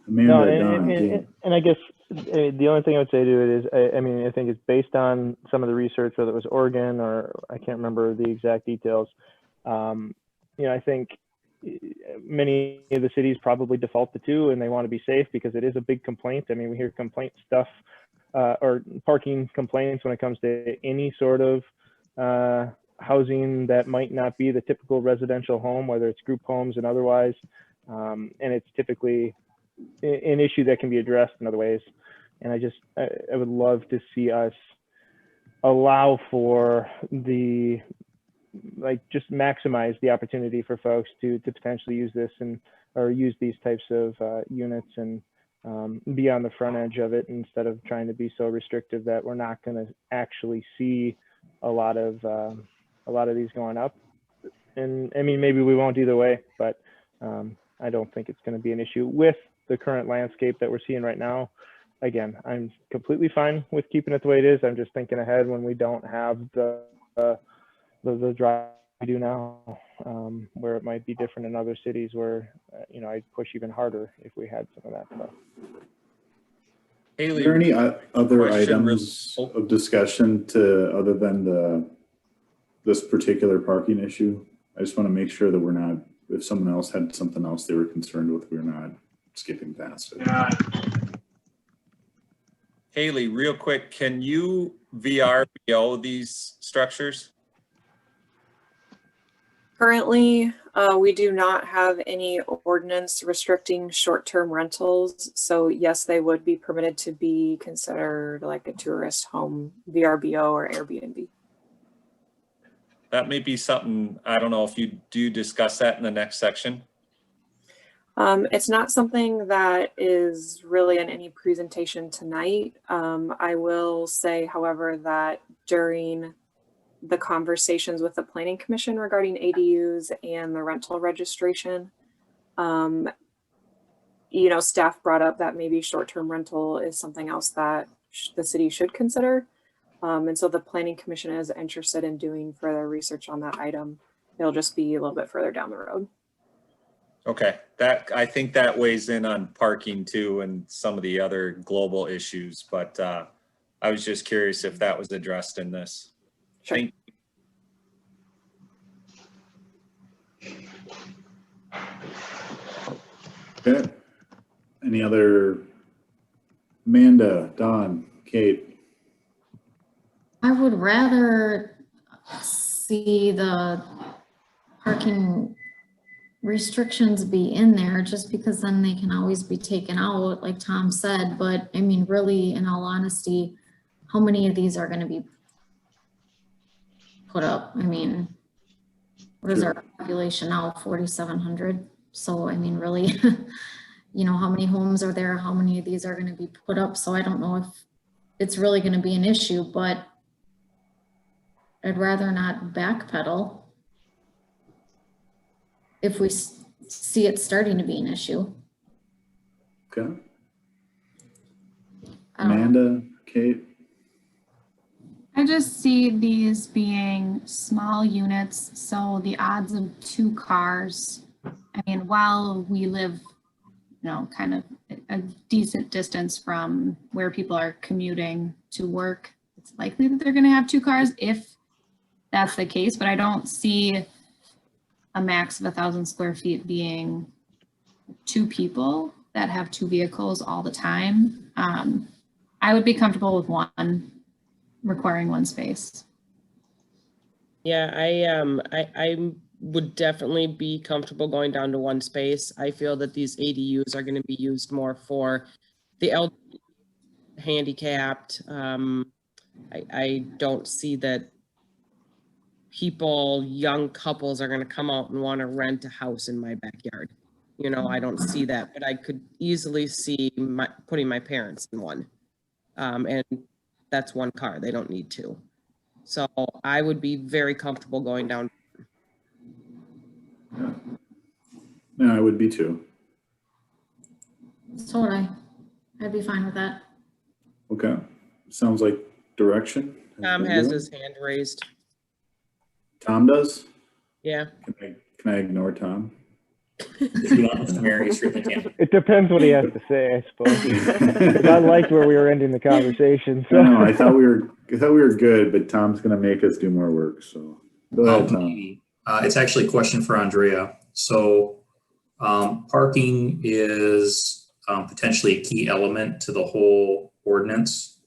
Amanda, and I guess the only thing I would say to it is, I mean, I think it's based on some of the research, whether it was Oregon or I can't remember the exact details. I think many of the cities probably default to 2, and they want to be safe because it is a big complaint. I mean, we hear complaint stuff or parking complaints when it comes to any sort of housing that might not be the typical residential home, whether it's group homes and otherwise. And it's typically an issue that can be addressed in other ways. And I would love to see us allow for just maximize the opportunity for folks to potentially use this or use these types of units and be on the front edge of it, instead of trying to be so restrictive that we're not going to actually see a lot of these going up. And I mean, maybe we won't either way, but I don't think it's going to be an issue with the current landscape that we're seeing right now. again, I'm completely fine with keeping it the way it is. I'm just thinking ahead when we don't have the drive we do now, where it might be different in other cities where, you know, I'd push even harder if we had some of that stuff. Are Haley, there any other question items of discussion to, other than this particular parking issue? I just want to make sure that we're not, if someone else had something else they were concerned with, we're not skipping past it. Haley, real quick, can you VRBO these structures? Currently, we do not have any ordinance restricting short-term rentals. So yes, they would be permitted to be considered like a tourist home, VRBO or Airbnb. That may be something, I don't know if you do discuss that in the next section. It's not something that is really in any presentation tonight. I will say, however, that during the conversations with the Planning Commission regarding ADUs and the rental registration, you know, staff brought up that maybe short-term rental is something else that the city should consider. And so the Planning Commission is interested in doing further research on that item. It'll just be a little bit further down the road. Okay, that, I think that weighs in on parking too and some of the other global issues, but I was just curious if that was addressed in this. Sure. Thank Okay. Any other? Amanda, Don, Kate? I would rather see the parking restrictions be in there, just because then they can always be taken out, like Tom said. But I mean, really, in all honesty, how many of these are going to be put up? I mean, what is our population now? 4,700. So I mean, really, you know, how many homes are there? How many of these are going to be put up? So I don't know if it's really going to be an issue, but I'd rather not backpedal if we see it starting to be an issue. Okay. Amanda, Kate? I just see these being small units, so the odds of 2 cars, I mean, while we live, you know, kind of a decent distance from where people are commuting to work, it's likely that they're going to have 2 cars if that's the case, but I don't see a max of 1,000 square feet being 2 people that have 2 vehicles all the time. I would be comfortable with 1, requiring 1 space. Yeah, I would definitely be comfortable going down to 1 space. I feel that these ADUs are going to be used more for the elderly, handicapped. I don't see that people, young couples, are going to come out and want to rent a house in my backyard. You know, I don't see that, but I could easily see putting my parents in one. And that's 1 car. They don't need 2. So I would be very comfortable going down. Yeah, I would be too. So would I. I'd be fine with that. Okay. Sounds like direction. Tom has his hand raised. Tom does? Yeah. Can I ignore Tom? If you want, Mr. Mayor, you certainly can. It depends what he has to say, I suppose. 'Cause I liked where we were ending the conversation. So. No, I thought we were good, but Tom's gonna make us do more work. So go ahead, Tom. It's actually a question for Andrea. So parking is potentially a key element to the whole ordinance.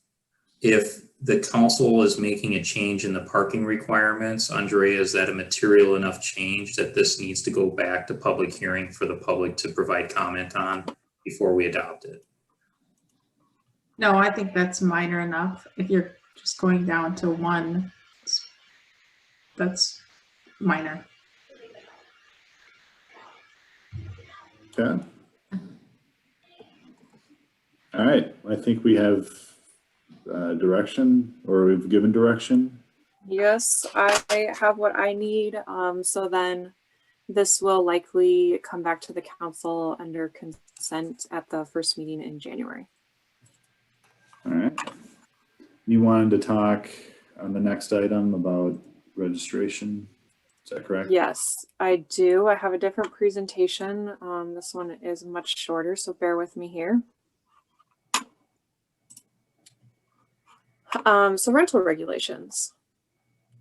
If the council is making a change in the parking requirements, Andrea, is that a material enough change that this needs to go back to public hearing for the public to provide comment on before we adopt it? No, I think that's minor enough. If you're just going down to 1, that's minor. Okay. All right. I think we have direction, or we've given direction. Yes, I have what I need. So then this will likely come back to the council under consent at the first meeting in January. All right. You wanted to talk on the next item about registration. Is that correct? Yes, I do. I have a different presentation. This one is much shorter, so bear with me here. So rental regulations.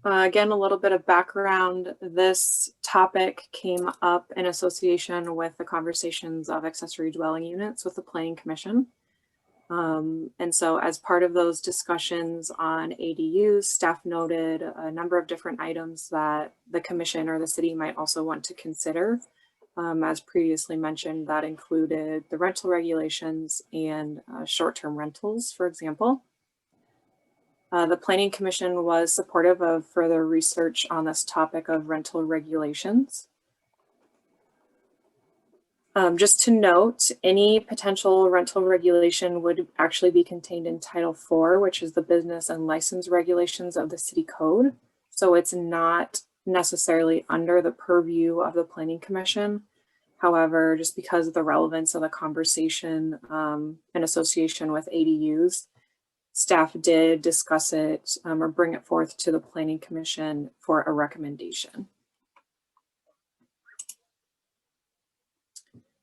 Again, a little bit of background. This topic came up in association with the conversations of accessory dwelling units with the Planning Commission. And so as part of those discussions on ADUs, staff noted a number of different items that the commission or the city might also want to consider. As previously mentioned, that included the rental regulations and short-term rentals, for example. The Planning Commission was supportive of further research on this topic of rental regulations. Just to note, any potential rental regulation would actually be contained in Title IV, which is the business and license regulations of the city code. So it's not necessarily under the purview of the Planning Commission. However, just because of the relevance of the conversation in association with ADUs, staff did discuss it or bring it forth to the Planning Commission for a recommendation.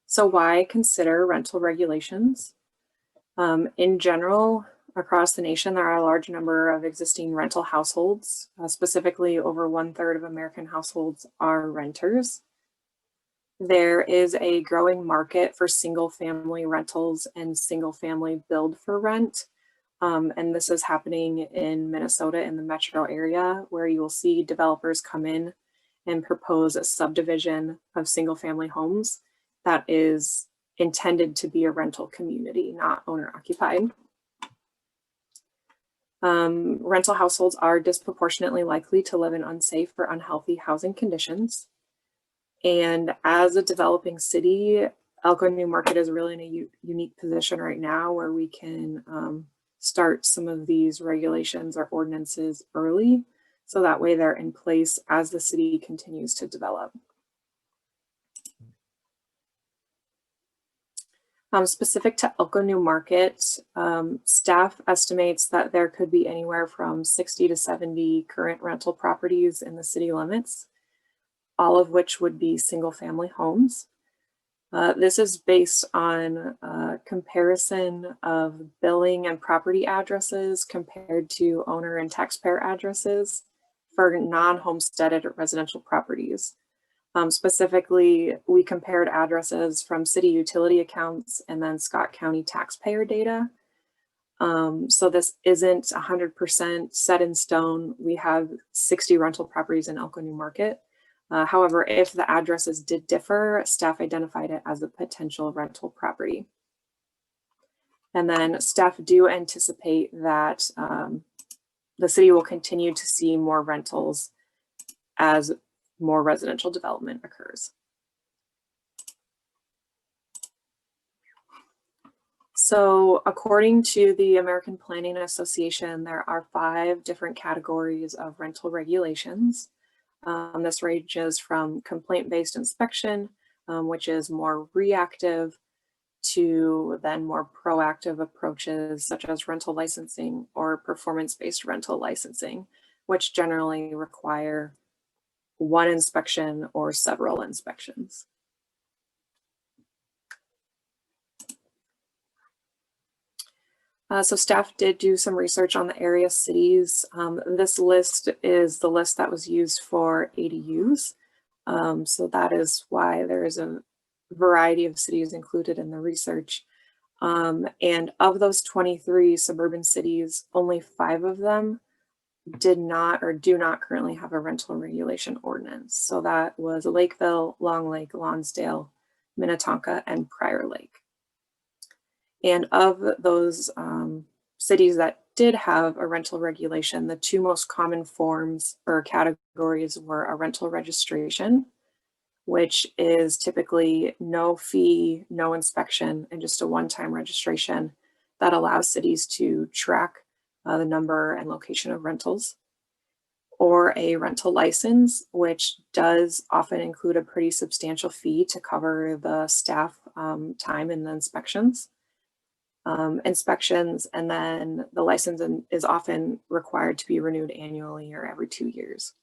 So why consider rental regulations? In general, across the nation, there are a large number of existing rental households. Specifically, over 1/3 of American households are renters. There is a growing market for single-family rentals and single-family build for rent. And this is happening in Minnesota in the metro area, where you will see developers come in and propose a subdivision of single-family homes that is intended to be a rental community, not owner occupied. Rental households are disproportionately likely to live in unsafe or unhealthy housing conditions. And as a developing city, Elko New Market is really in a unique position right now where we can start some of these regulations or ordinances early, so that way they're in place as the city continues to develop. Specific to Elko New Market, staff estimates that there could be anywhere from 60 to 70 current rental properties in the city limits, all of which would be single-family homes. This is based on comparison of billing and property addresses compared to owner and taxpayer addresses for non-homesteaded residential properties. Specifically, we compared addresses from city utility accounts and then Scott County taxpayer data. So this isn't 100% set in stone. We have 60 rental properties in Elko New Market. However, if the addresses did differ, staff identified it as a potential rental property. And then staff do anticipate that the city will continue to see more rentals as more residential development occurs. So according to the American Planning Association, there are 5 different categories of rental regulations. This ranges from complaint-based inspection, which is more reactive, to then more proactive approaches such as rental licensing or performance-based rental licensing, which generally require one inspection or several inspections. So staff did do some research on the area cities. This list is the list that was used for ADUs. So that is why there is a variety of cities included in the research. And of those 23 suburban cities, only 5 of them did not or do not currently have a rental regulation ordinance. So that was Lakeville, Long Lake, Lonsdale, Minnetonka, and Prior Lake. And of those cities that did have a rental regulation, the 2 most common forms or categories were a rental registration, which is typically no fee, no inspection, and just a one-time registration that allows cities to track the number and location of rentals, or a rental license, which does often include a pretty substantial fee to cover the staff time and the inspections. inspections, and then the license is often required to be renewed annually or every 2 years.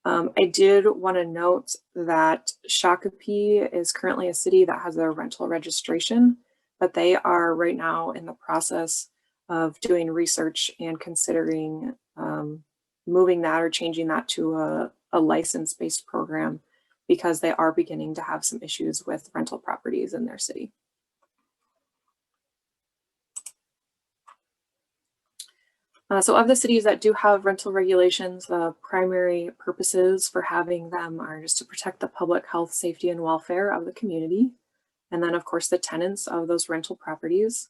I did want to note that Shakopee is currently a city that has a rental registration, but they are right now in the process of doing research and considering moving that or changing that to a license-based program, because they are beginning to have some issues with rental properties in their city. So of the cities that do have rental regulations, the primary purposes for having them are just to protect the public health, safety, and welfare of the community. And then of course the tenants of those rental properties.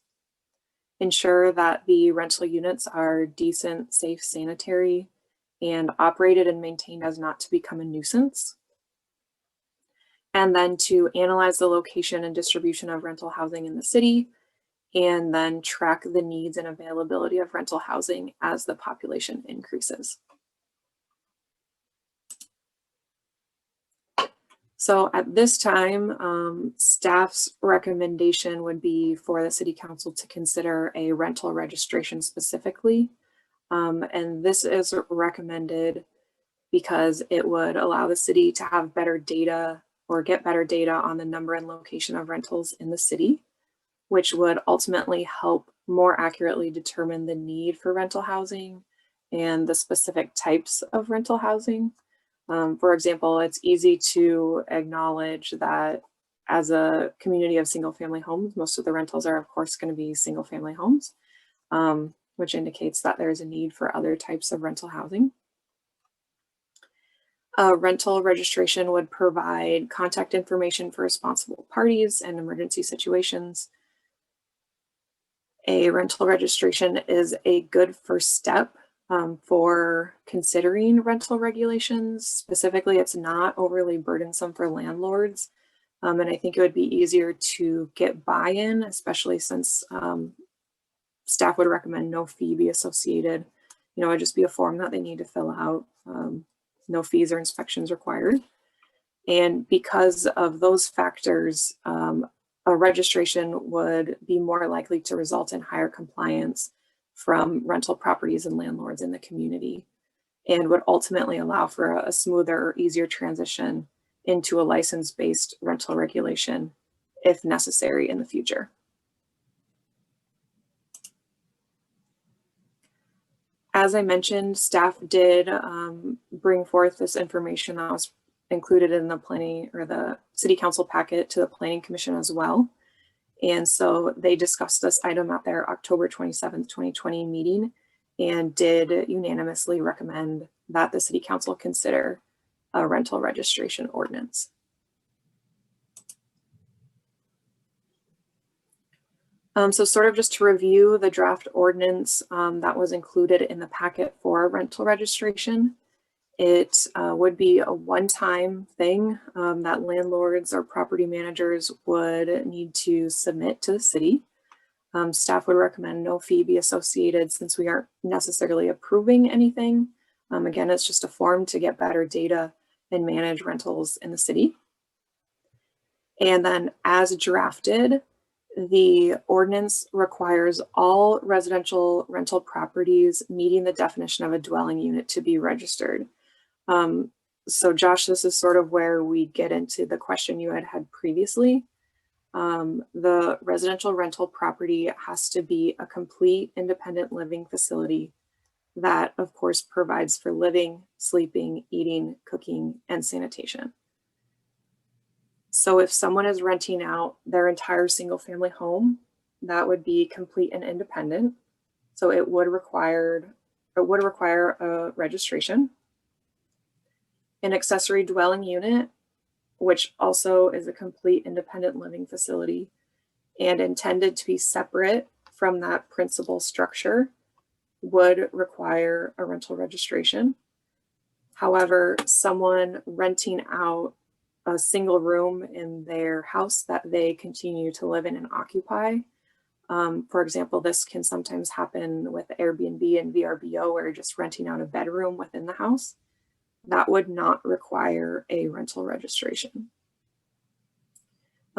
Ensure that the rental units are decent, safe, sanitary, and operated and maintained as not to become a nuisance. And then to analyze the location and distribution of rental housing in the city, and then track the needs and availability of rental housing as the population increases. So at this time, staff's recommendation would be for the city council to consider a rental registration specifically. And this is recommended because it would allow the city to have better data or get better data on the number and location of rentals in the city, which would ultimately help more accurately determine the need for rental housing and the specific types of rental housing. For example, it's easy to acknowledge that as a community of single family homes, most of the rentals are of course going to be single family homes, which indicates that there is a need for other types of rental housing. Rental registration would provide contact information for responsible parties and emergency situations. A rental registration is a good first step for considering rental regulations. Specifically, it's not overly burdensome for landlords. And I think it would be easier to get buy-in, especially since staff would recommend no fee be associated. You know, it would just be a form that they need to fill out. No fees or inspections required. And because of those factors, a registration would be more likely to result in higher compliance from rental properties and landlords in the community, and would ultimately allow for a smoother or easier transition into a license-based rental regulation if necessary in the future. As I mentioned, staff did bring forth this information that was included in the planning or the city council packet to the planning commission as well. And so they discussed this item at their October 27th, 2020 meeting and did unanimously recommend that the city council consider a rental registration ordinance. So sort of just to review the draft ordinance that was included in the packet for rental registration. It would be a one-time thing that landlords or property managers would need to submit to the city. Staff would recommend no fee be associated since we aren't necessarily approving anything. Again, it's just a form to get better data and manage rentals in the city. And then as drafted, the ordinance requires all residential rental properties meeting the definition of a dwelling unit to be registered. So Josh, this is sort of where we get into the question you had previously. The residential rental property has to be a complete independent living facility that of course provides for living, sleeping, eating, cooking, and sanitation. So if someone is renting out their entire single family home, that would be complete and independent. So it would require a registration. An accessory dwelling unit, which also is a complete independent living facility and intended to be separate from that principal structure, would require a rental registration. However, someone renting out a single room in their house that they continue to live in and occupy. For example, this can sometimes happen with Airbnb and VRBO, where you're just renting out a bedroom within the house. That would not require a rental registration.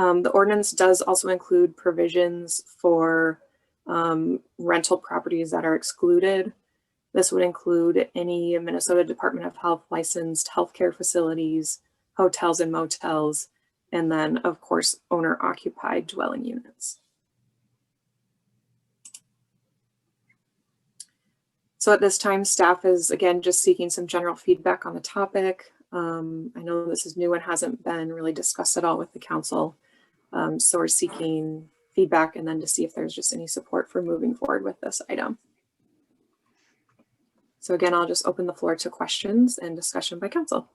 The ordinance does also include provisions for rental properties that are excluded. This would include any Minnesota Department of Health licensed healthcare facilities, hotels and motels, and then of course, owner occupied dwelling units. So at this time, staff is again just seeking some general feedback on the topic. I know this is new and hasn't been really discussed at all with the council. So we're seeking feedback and then to see if there's just any support for moving forward with this item. So again, I'll just open the floor to questions and discussion by council.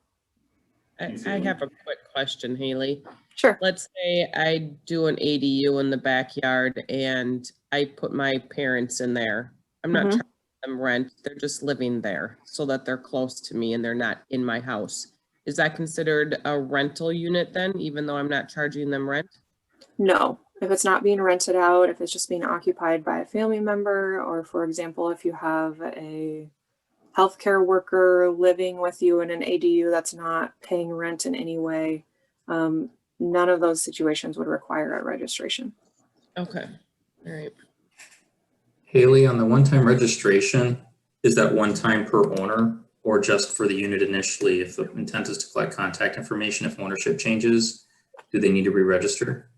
I have a quick question, Haley. Sure. Let's say I do an ADU in the backyard and I put my parents in there. I'm not charging them rent. They're just living there so that they're close to me and they're not in my house. Is that considered a rental unit then, even though I'm not charging them rent? No, if it's not being rented out, if it's just being occupied by a family member, or for example, if you have a healthcare worker living with you in an ADU that's not paying rent in any way, none of those situations would require a registration. Okay, all right. Haley, on the one-time registration, is that one time per owner or just for the unit initially? If the intent is to collect contact information, if ownership changes, do they need to re-register?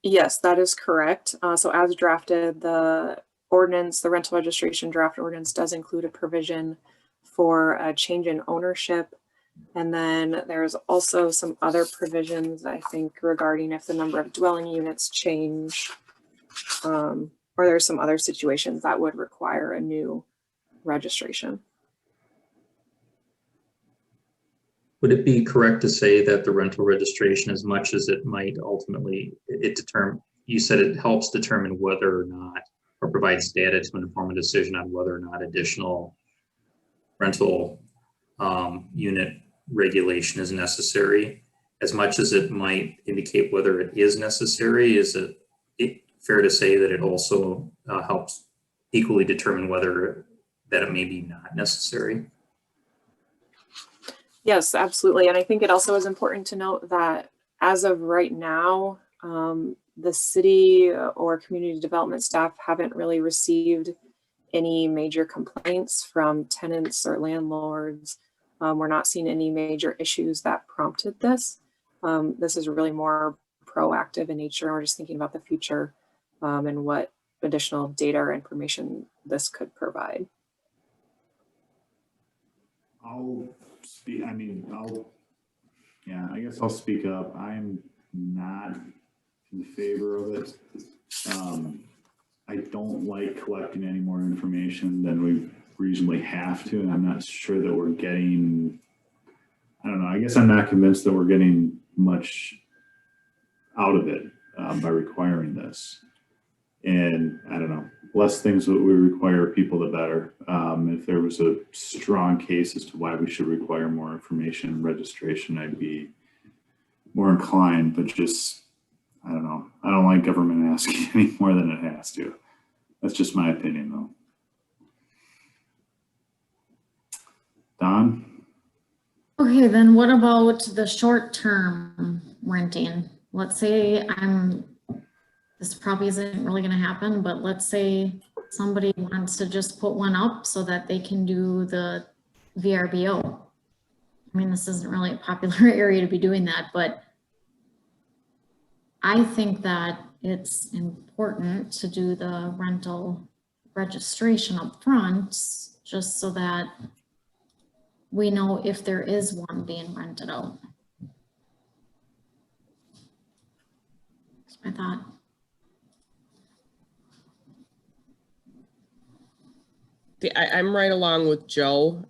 Yes, that is correct. So as drafted, the ordinance, the rental registration draft ordinance does include a provision for a change in ownership. And then there's also some other provisions, I think, regarding if the number of dwelling units change, or there's some other situations that would require a new registration. Would it be correct to say that the rental registration, as much as it might ultimately, you said it helps determine whether or not, or provides data to inform a decision on whether or not additional rental unit regulation is necessary, as much as it might indicate whether it is necessary? Is it fair to say that it also helps equally determine whether that it may be not necessary? Yes, absolutely. And I think it also is important to note that as of right now, the city or community development staff haven't really received any major complaints from tenants or landlords. We're not seeing any major issues that prompted this. This is really more proactive in nature. We're just thinking about the future and what additional data or information this could provide. I'll speak, I guess I'll speak up. I'm not in favor of it. I don't like collecting any more information than we reasonably have to, and I'm not sure that we're getting, I don't know, I guess I'm not convinced that we're getting much out of it by requiring this. And I don't know, less things that we require people, the better. If there was a strong case as to why we should require more information and registration, I'd be more inclined, but just, I don't know. I don't like government asking any more than it has to. That's just my opinion though. Don? Okay, then what about the short-term renting? Let's say this probably isn't really gonna happen, but let's say somebody wants to just put one up so that they can do the VRBO. I mean, this isn't really a popular area to be doing that, but I think that it's important to do the rental registration up front, just so that we know if there is one being rented out. That's my thought. I'm right along with Joe.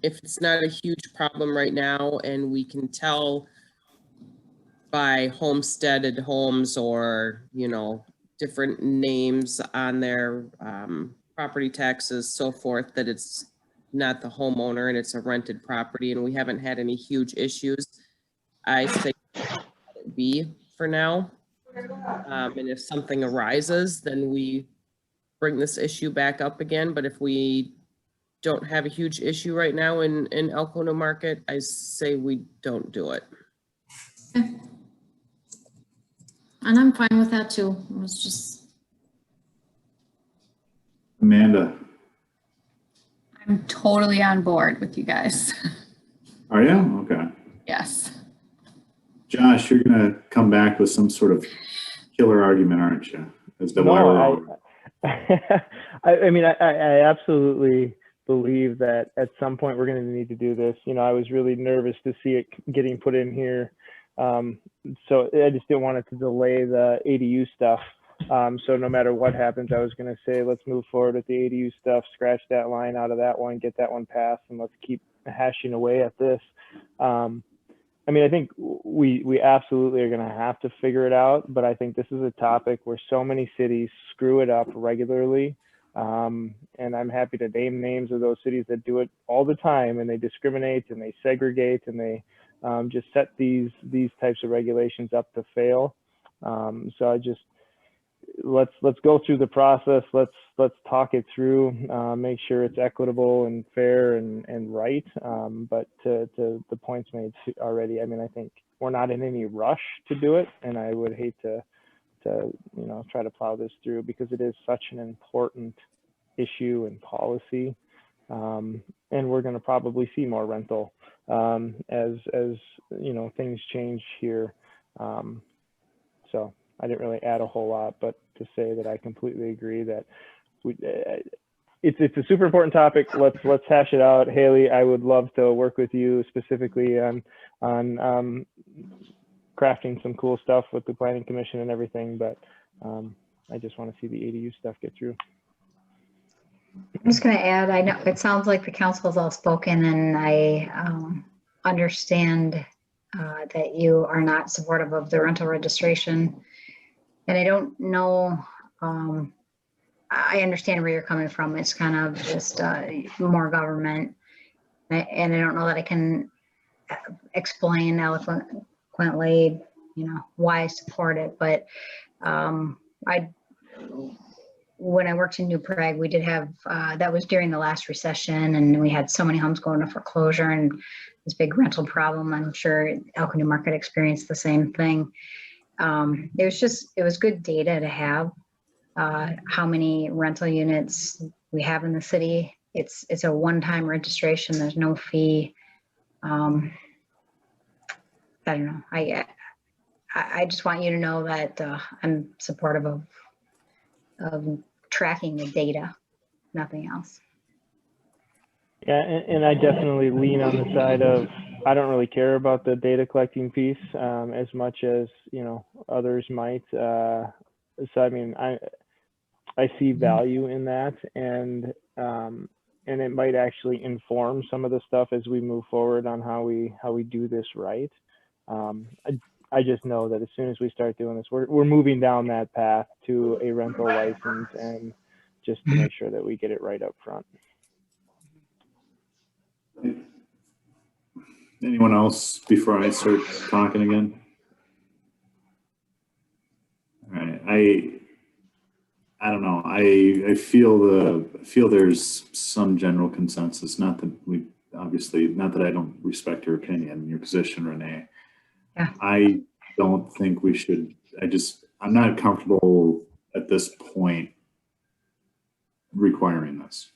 If it's not a huge problem right now and we can tell by homesteaded homes or, you know, different names on their property taxes, so forth, that it's not the homeowner and it's a rented property and we haven't had any huge issues, I say let it be for now. And if something arises, then we bring this issue back up again. But if we don't have a huge issue right now in Elko New Market, I say we don't do it. And I'm fine with that too. It was just, Amanda, I'm totally on board with you guys. are you? Okay. Yes. Josh, you're gonna come back with some sort of killer argument, aren't you? As to why we're wrong. I mean, I absolutely believe that at some point we're going to need to do this. You know, I was really nervous to see it getting put in here. So I just didn't want it to delay the ADU stuff. So no matter what happens, I was going to say, let's move forward with the ADU stuff, scratch that line out of that one, get that one passed, and let's keep hashing away at this. I mean, I think we absolutely are going to have to figure it out, but I think this is a topic where so many cities screw it up regularly. And I'm happy to name names of those cities that do it all the time, and they discriminate and they segregate and they just set these types of regulations up to fail. So I just, let's go through the process. Let's talk it through, make sure it's equitable and fair and right. But to the points made already, I mean, I think we're not in any rush to do it, and I would hate to you know, try to plow this through because it is such an important issue and policy. And we're going to probably see more rental as you know, things change here. So I didn't really add a whole lot, but to say that I completely agree that it's a super important topic. Let's hash it out. Haley, I would love to work with you specifically on crafting some cool stuff with the planning commission and everything, but I just want to see the ADU stuff get through. I'm just going to add, I know it sounds like the council is all spoken, and I understand that you are not supportive of the rental registration. And I don't know, I understand where you're coming from. It's kind of just more government. And I don't know that I can explain eloquently, you know, why I support it. But when I worked in New Prague, we did have, that was during the last recession, and we had so many homes going to foreclosure and this big rental problem. I'm sure Elko New Market experienced the same thing. It was good data to have how many rental units we have in the city. It's a one-time registration. There's no fee. I don't know. I just want you to know that I'm supportive of tracking the data, nothing else. Yeah, and I definitely lean on the side of, I don't really care about the data collecting piece as much as, you know, others might. So, I mean, I see value in that, and it might actually inform some of the stuff as we move forward on how we do this right. I just know that as soon as we start doing this, we're moving down that path to a rental license, and just to make sure that we get it right up front. Anyone else before I start talking again? All right, I don't know. I feel there's some general consensus. Not that we obviously, not that I don't respect your opinion, your position, Renee. Yeah. I don't think we should. I'm not comfortable at this point requiring this.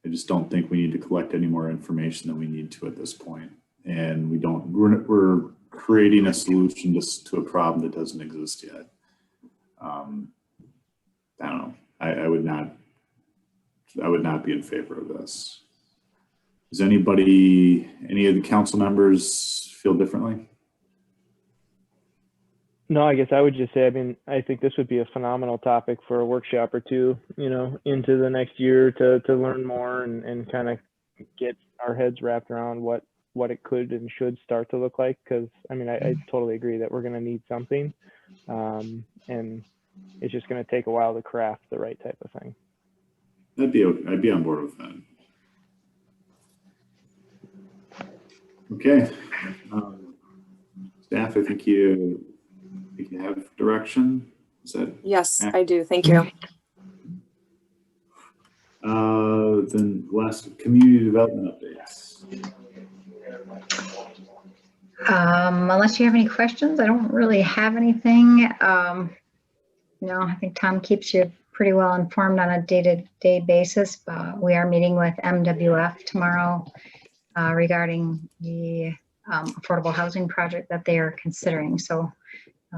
I just don't think we need to collect any more information than we need to at this point. And we're creating a solution just to a problem that doesn't exist yet. I don't know. I would not be in favor of this. Does any of the council members feel differently? No, I guess I would just say, I mean, I think this would be a phenomenal topic for a workshop or two, you know, into the next year to learn more and kind of get our heads wrapped around what it could and should start to look like. Because, I mean, I totally agree that we're going to need something. And it's just going to take a while to craft the right type of thing. I'd be on board with that. Okay. Staff, I think you have direction. Is that? Yes, I do. Thank you. Then last community development updates. Unless you have any questions, I don't really have anything. No, I think Tom keeps you pretty well informed on a day-to-day basis. We are meeting with MWF tomorrow regarding the affordable housing project that they are considering. So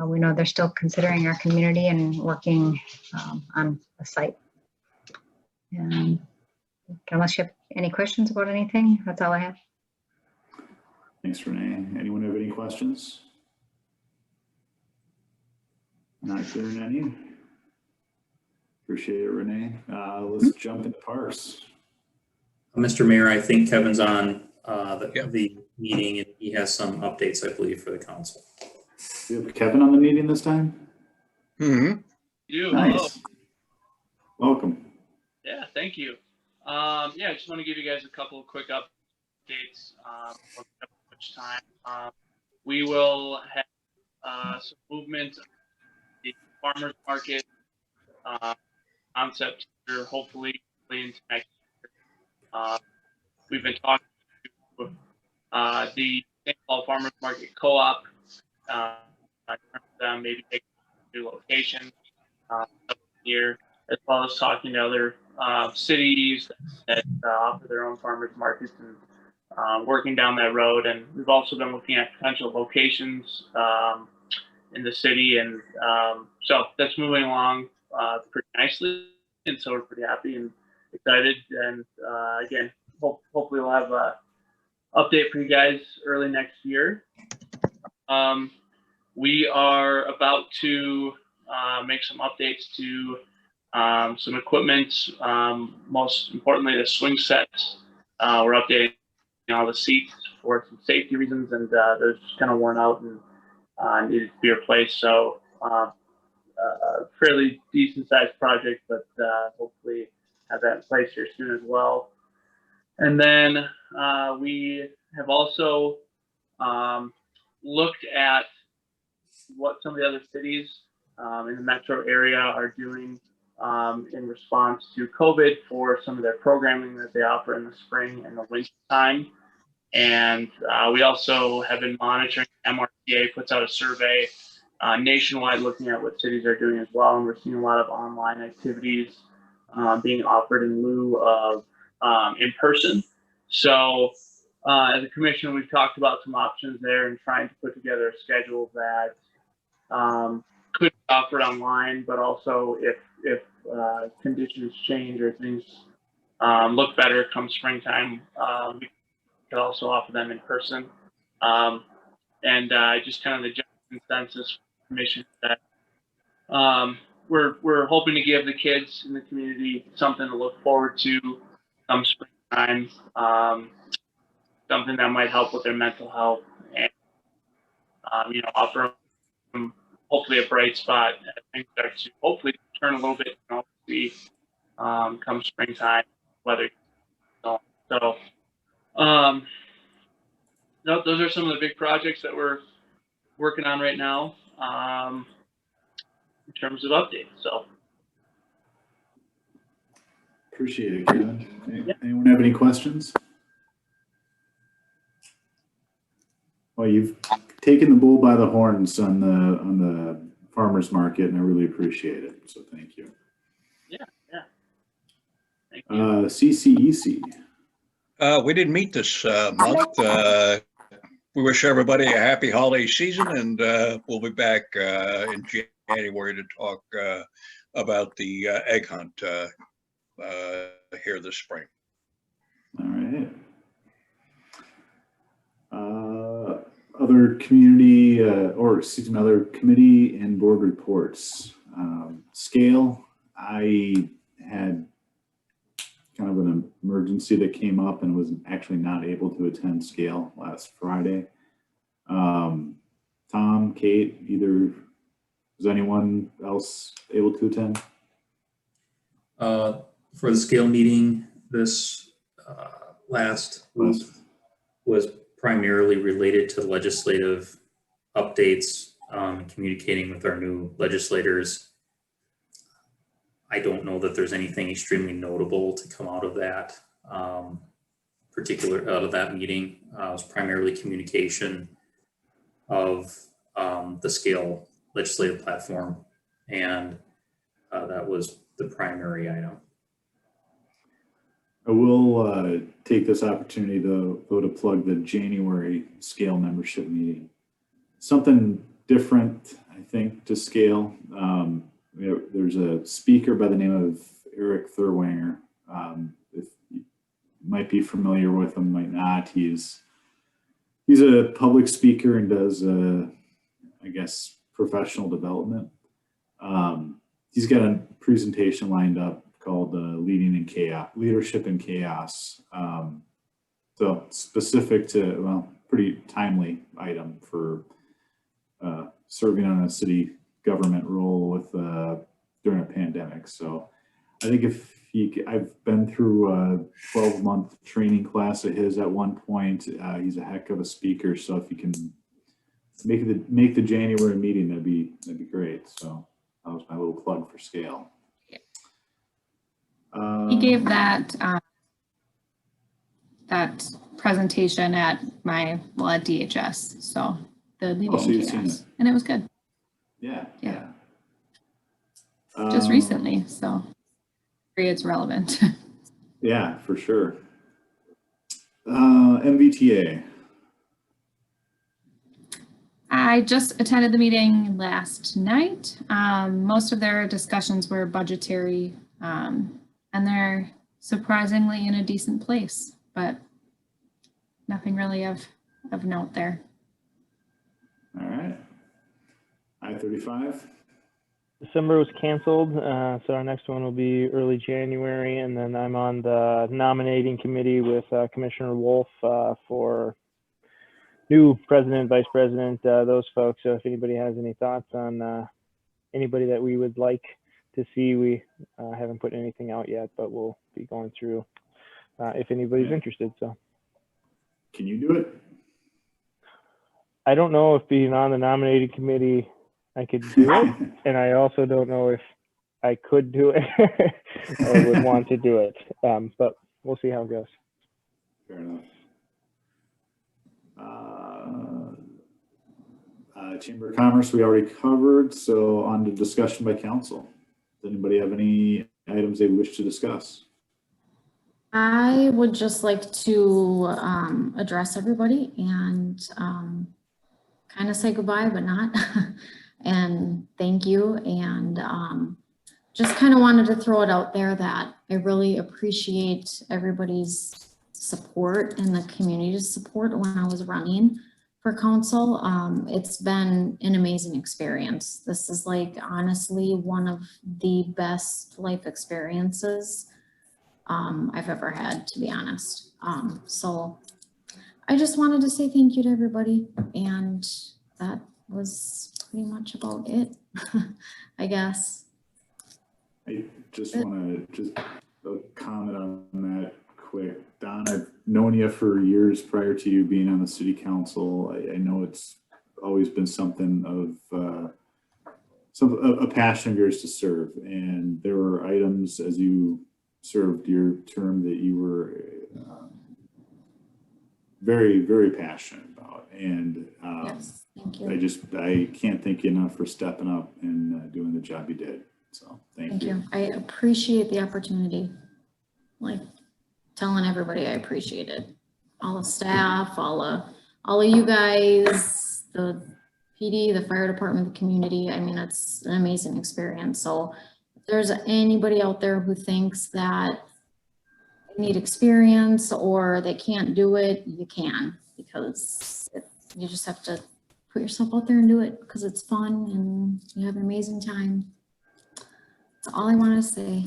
we know they're still considering our community and working on the site. And unless you have any questions about anything, that's all I have. Thanks, Renee. Anyone have any questions? Not hearing any. Appreciate it, Renee. Let's jump into parks. Mr. Mayor, I think Kevin's on the meeting and he has some updates, I believe, for the council. We have Kevin on the meeting this time? Mm-hmm. You. Nice. Hello. Welcome. Yeah, thank you. Yeah, I just want to give you guys a couple of quick updates. Won't have much time. We will have some movement on the farmers market concept here, hopefully into next year. We've been talking to the St. Paul Farmers Market Co-op. Maybe take a new location here, as well as talking to other cities that offer their own farmers markets and working down that road. And we've also been looking at potential locations in the city, and so that's moving along pretty nicely. And so we're pretty happy and excited. And again, hopefully we'll have an update for you guys early next year. We are about to make some updates to some equipment, most importantly the swing sets. We're updating all the seats for some safety reasons, and they're just kind of worn out and needed to be replaced. So fairly decent sized project, but hopefully have that in place here soon as well. And then we have also looked at what some of the other cities in the metro area are doing in response to COVID for some of their programming that they offer in the spring and the winter time. And we also have been monitoring. MRTA puts out a survey nationwide looking at what cities are doing as well. And we're seeing a lot of online activities being offered in lieu of in person. So as a commission, we've talked about some options there and trying to put together a schedule that could be offered online, but also if conditions change or things look better come springtime, we could also offer them in person. And just kind of the general consensus commission that we're hoping to give the kids in the community something to look forward to come springtime, something that might help with their mental health and offer them hopefully a bright spot as things start to hopefully turn a little bit, come springtime weather. So those are some of the big projects that we're working on right now in terms of updates. So Appreciate it, Kevin. Anyone have any questions? Well, you've taken the bull by the horns on the farmers market, and I really appreciate it. So thank you. Yeah. Thank you. CCEC. We didn't meet this month. We wish everybody a happy holiday season, and we'll be back in January to talk about the egg hunt here this spring. All right. Other community other committee and board reports. Scale, I had kind of an emergency that came up and was actually not able to attend Scale last Friday. Tom, Kate, was anyone else able to attend? For the Scale meeting, this last week was primarily related to legislative updates, communicating with our new legislators. I don't know that there's anything extremely notable to come out of that, out of that meeting. It was primarily communication of the scale legislative platform. And that was the primary item. I will take this opportunity to plug the January scale membership meeting. Something different, I think, to scale. There's a speaker by the name of Eric Thurwanger. If you might be familiar with him, might not. He's a public speaker and does, I guess, professional development. He's got a presentation lined up called Leadership in Chaos. So specific to, well, pretty timely item for serving on a city government role with during a pandemic. So I think I've been through a 12-month training class of his at one point. He's a heck of a speaker. So if you can make the January meeting, that'd be great. So that was my little plug for scale. He gave that that presentation at DHS. So the leading so you've seen it. And it was good. Yeah. Just recently, so it's relevant. Yeah, for sure. MVTA. I just attended the meeting last night. Most of their discussions were budgetary, and they're surprisingly in a decent place, but nothing really of note there. All right. I-35. December was canceled, so our next one will be early January, and then I'm on the nominating committee with Commissioner Wolf for new president, vice president, those folks. So if anybody has any thoughts on anybody that we would like to see, we haven't put anything out yet, but we'll be going through if anybody's interested. So can you do it? I don't know if being on the nominating committee I could do it, and I also don't know if I could do it or would want to do it, but we'll see how it goes. Fair enough. Chamber of Commerce we already covered, so on to discussion by council. Does anybody have any items they wish to discuss? I would just like to address everybody and kind of say goodbye, but not. And thank you. And just kind of wanted to throw it out there that I really appreciate everybody's support and the community's support when I was running for council. It's been an amazing experience. This is like honestly one of the best life experiences I've ever had, to be honest. So I just wanted to say thank you to everybody, and that was pretty much about it, I guess. I just want to comment on that quick. Don, I've known you for years prior to you being on the city council. I know it's always been something of a passion of yours to serve, and there were items as you served your term that you were very, very passionate about, and yes, thank you. I can't thank you enough for stepping up and doing the job you did. So thank you. I appreciate the opportunity. Like telling everybody I appreciate it. All the staff, all of you guys, the PD, the fire department, the community. I mean, it's an amazing experience. So if there's anybody out there who thinks that they need experience or they can't do it, you can, because you just have to put yourself out there and do it because it's fun and you have an amazing time. That's all I want to say.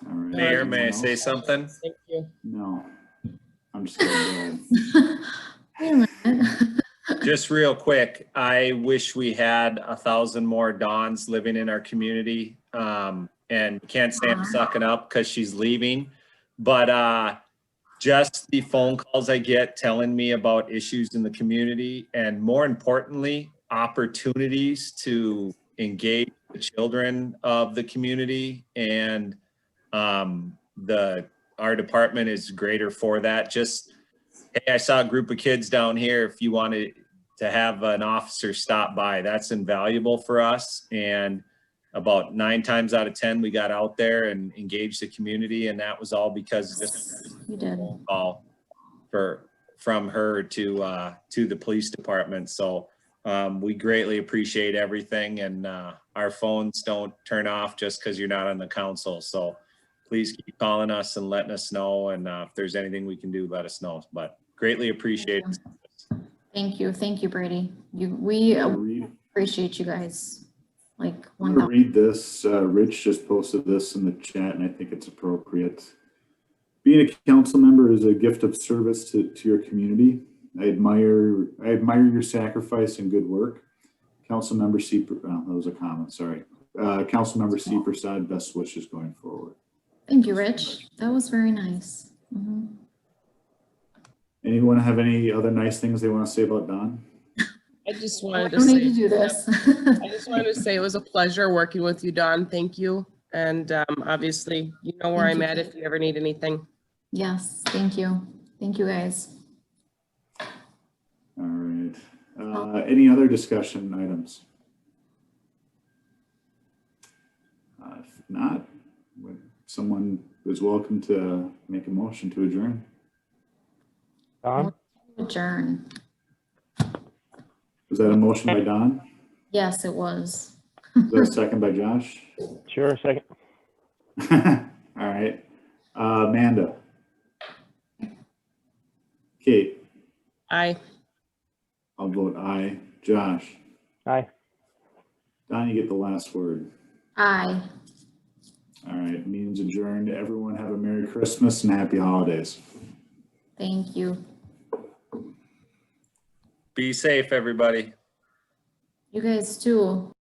All right. Mayor, may I say something? Thank you. No, I'm just kidding. Wait a minute. Just real quick, I wish we had 1,000 more Dawns living in our community. And can't say I'm sucking up because she's leaving, but just the phone calls I get telling me about issues in the community, and more importantly, opportunities to engage the children of the community, and our department is greater for that. Just, hey, I saw a group of kids down here. If you want to have an officer stop by. That's invaluable for us. And about 9 times out of 10, we got out there and engaged the community, and that was all because this You did. phone call from her to the police department. So we greatly appreciate everything, and our phones don't turn off just because you're not on the council. So please keep calling us and letting us know, and if there's anything we can do, let us know. But greatly appreciate it. Thank you, Brady. We appreciate you guys. Like I'm gonna read this. Rich just posted this in the chat, and I think it's appropriate. Being a council member is a gift of service to your community. I admire your sacrifice and good work. Council member C. That was a comment. Sorry. Council member C. Prasad. Best wishes going forward. Thank you, Rich. That was very nice. Anyone have any other nice things they want to say about Don? I just wanted to say, do this. I just wanted to say it was a pleasure working with you, Don. Thank you. And obviously, you know where I'm at if you ever need anything. Yes, thank you. Thank you, guys. All right. Any other discussion items? If not, someone is welcome to make a motion to adjourn. Don? Adjourn. Was that a motion by Don? Yes, it was. Was that a second by Josh? Sure, second. All right. Amanda. Kate. Aye. I'll vote aye. Josh. Aye. Don, you get the last word. Aye. All right. Meeting's adjourned. Everyone have a Merry Christmas and Happy Holidays. Thank you. Be safe, everybody. You guys too.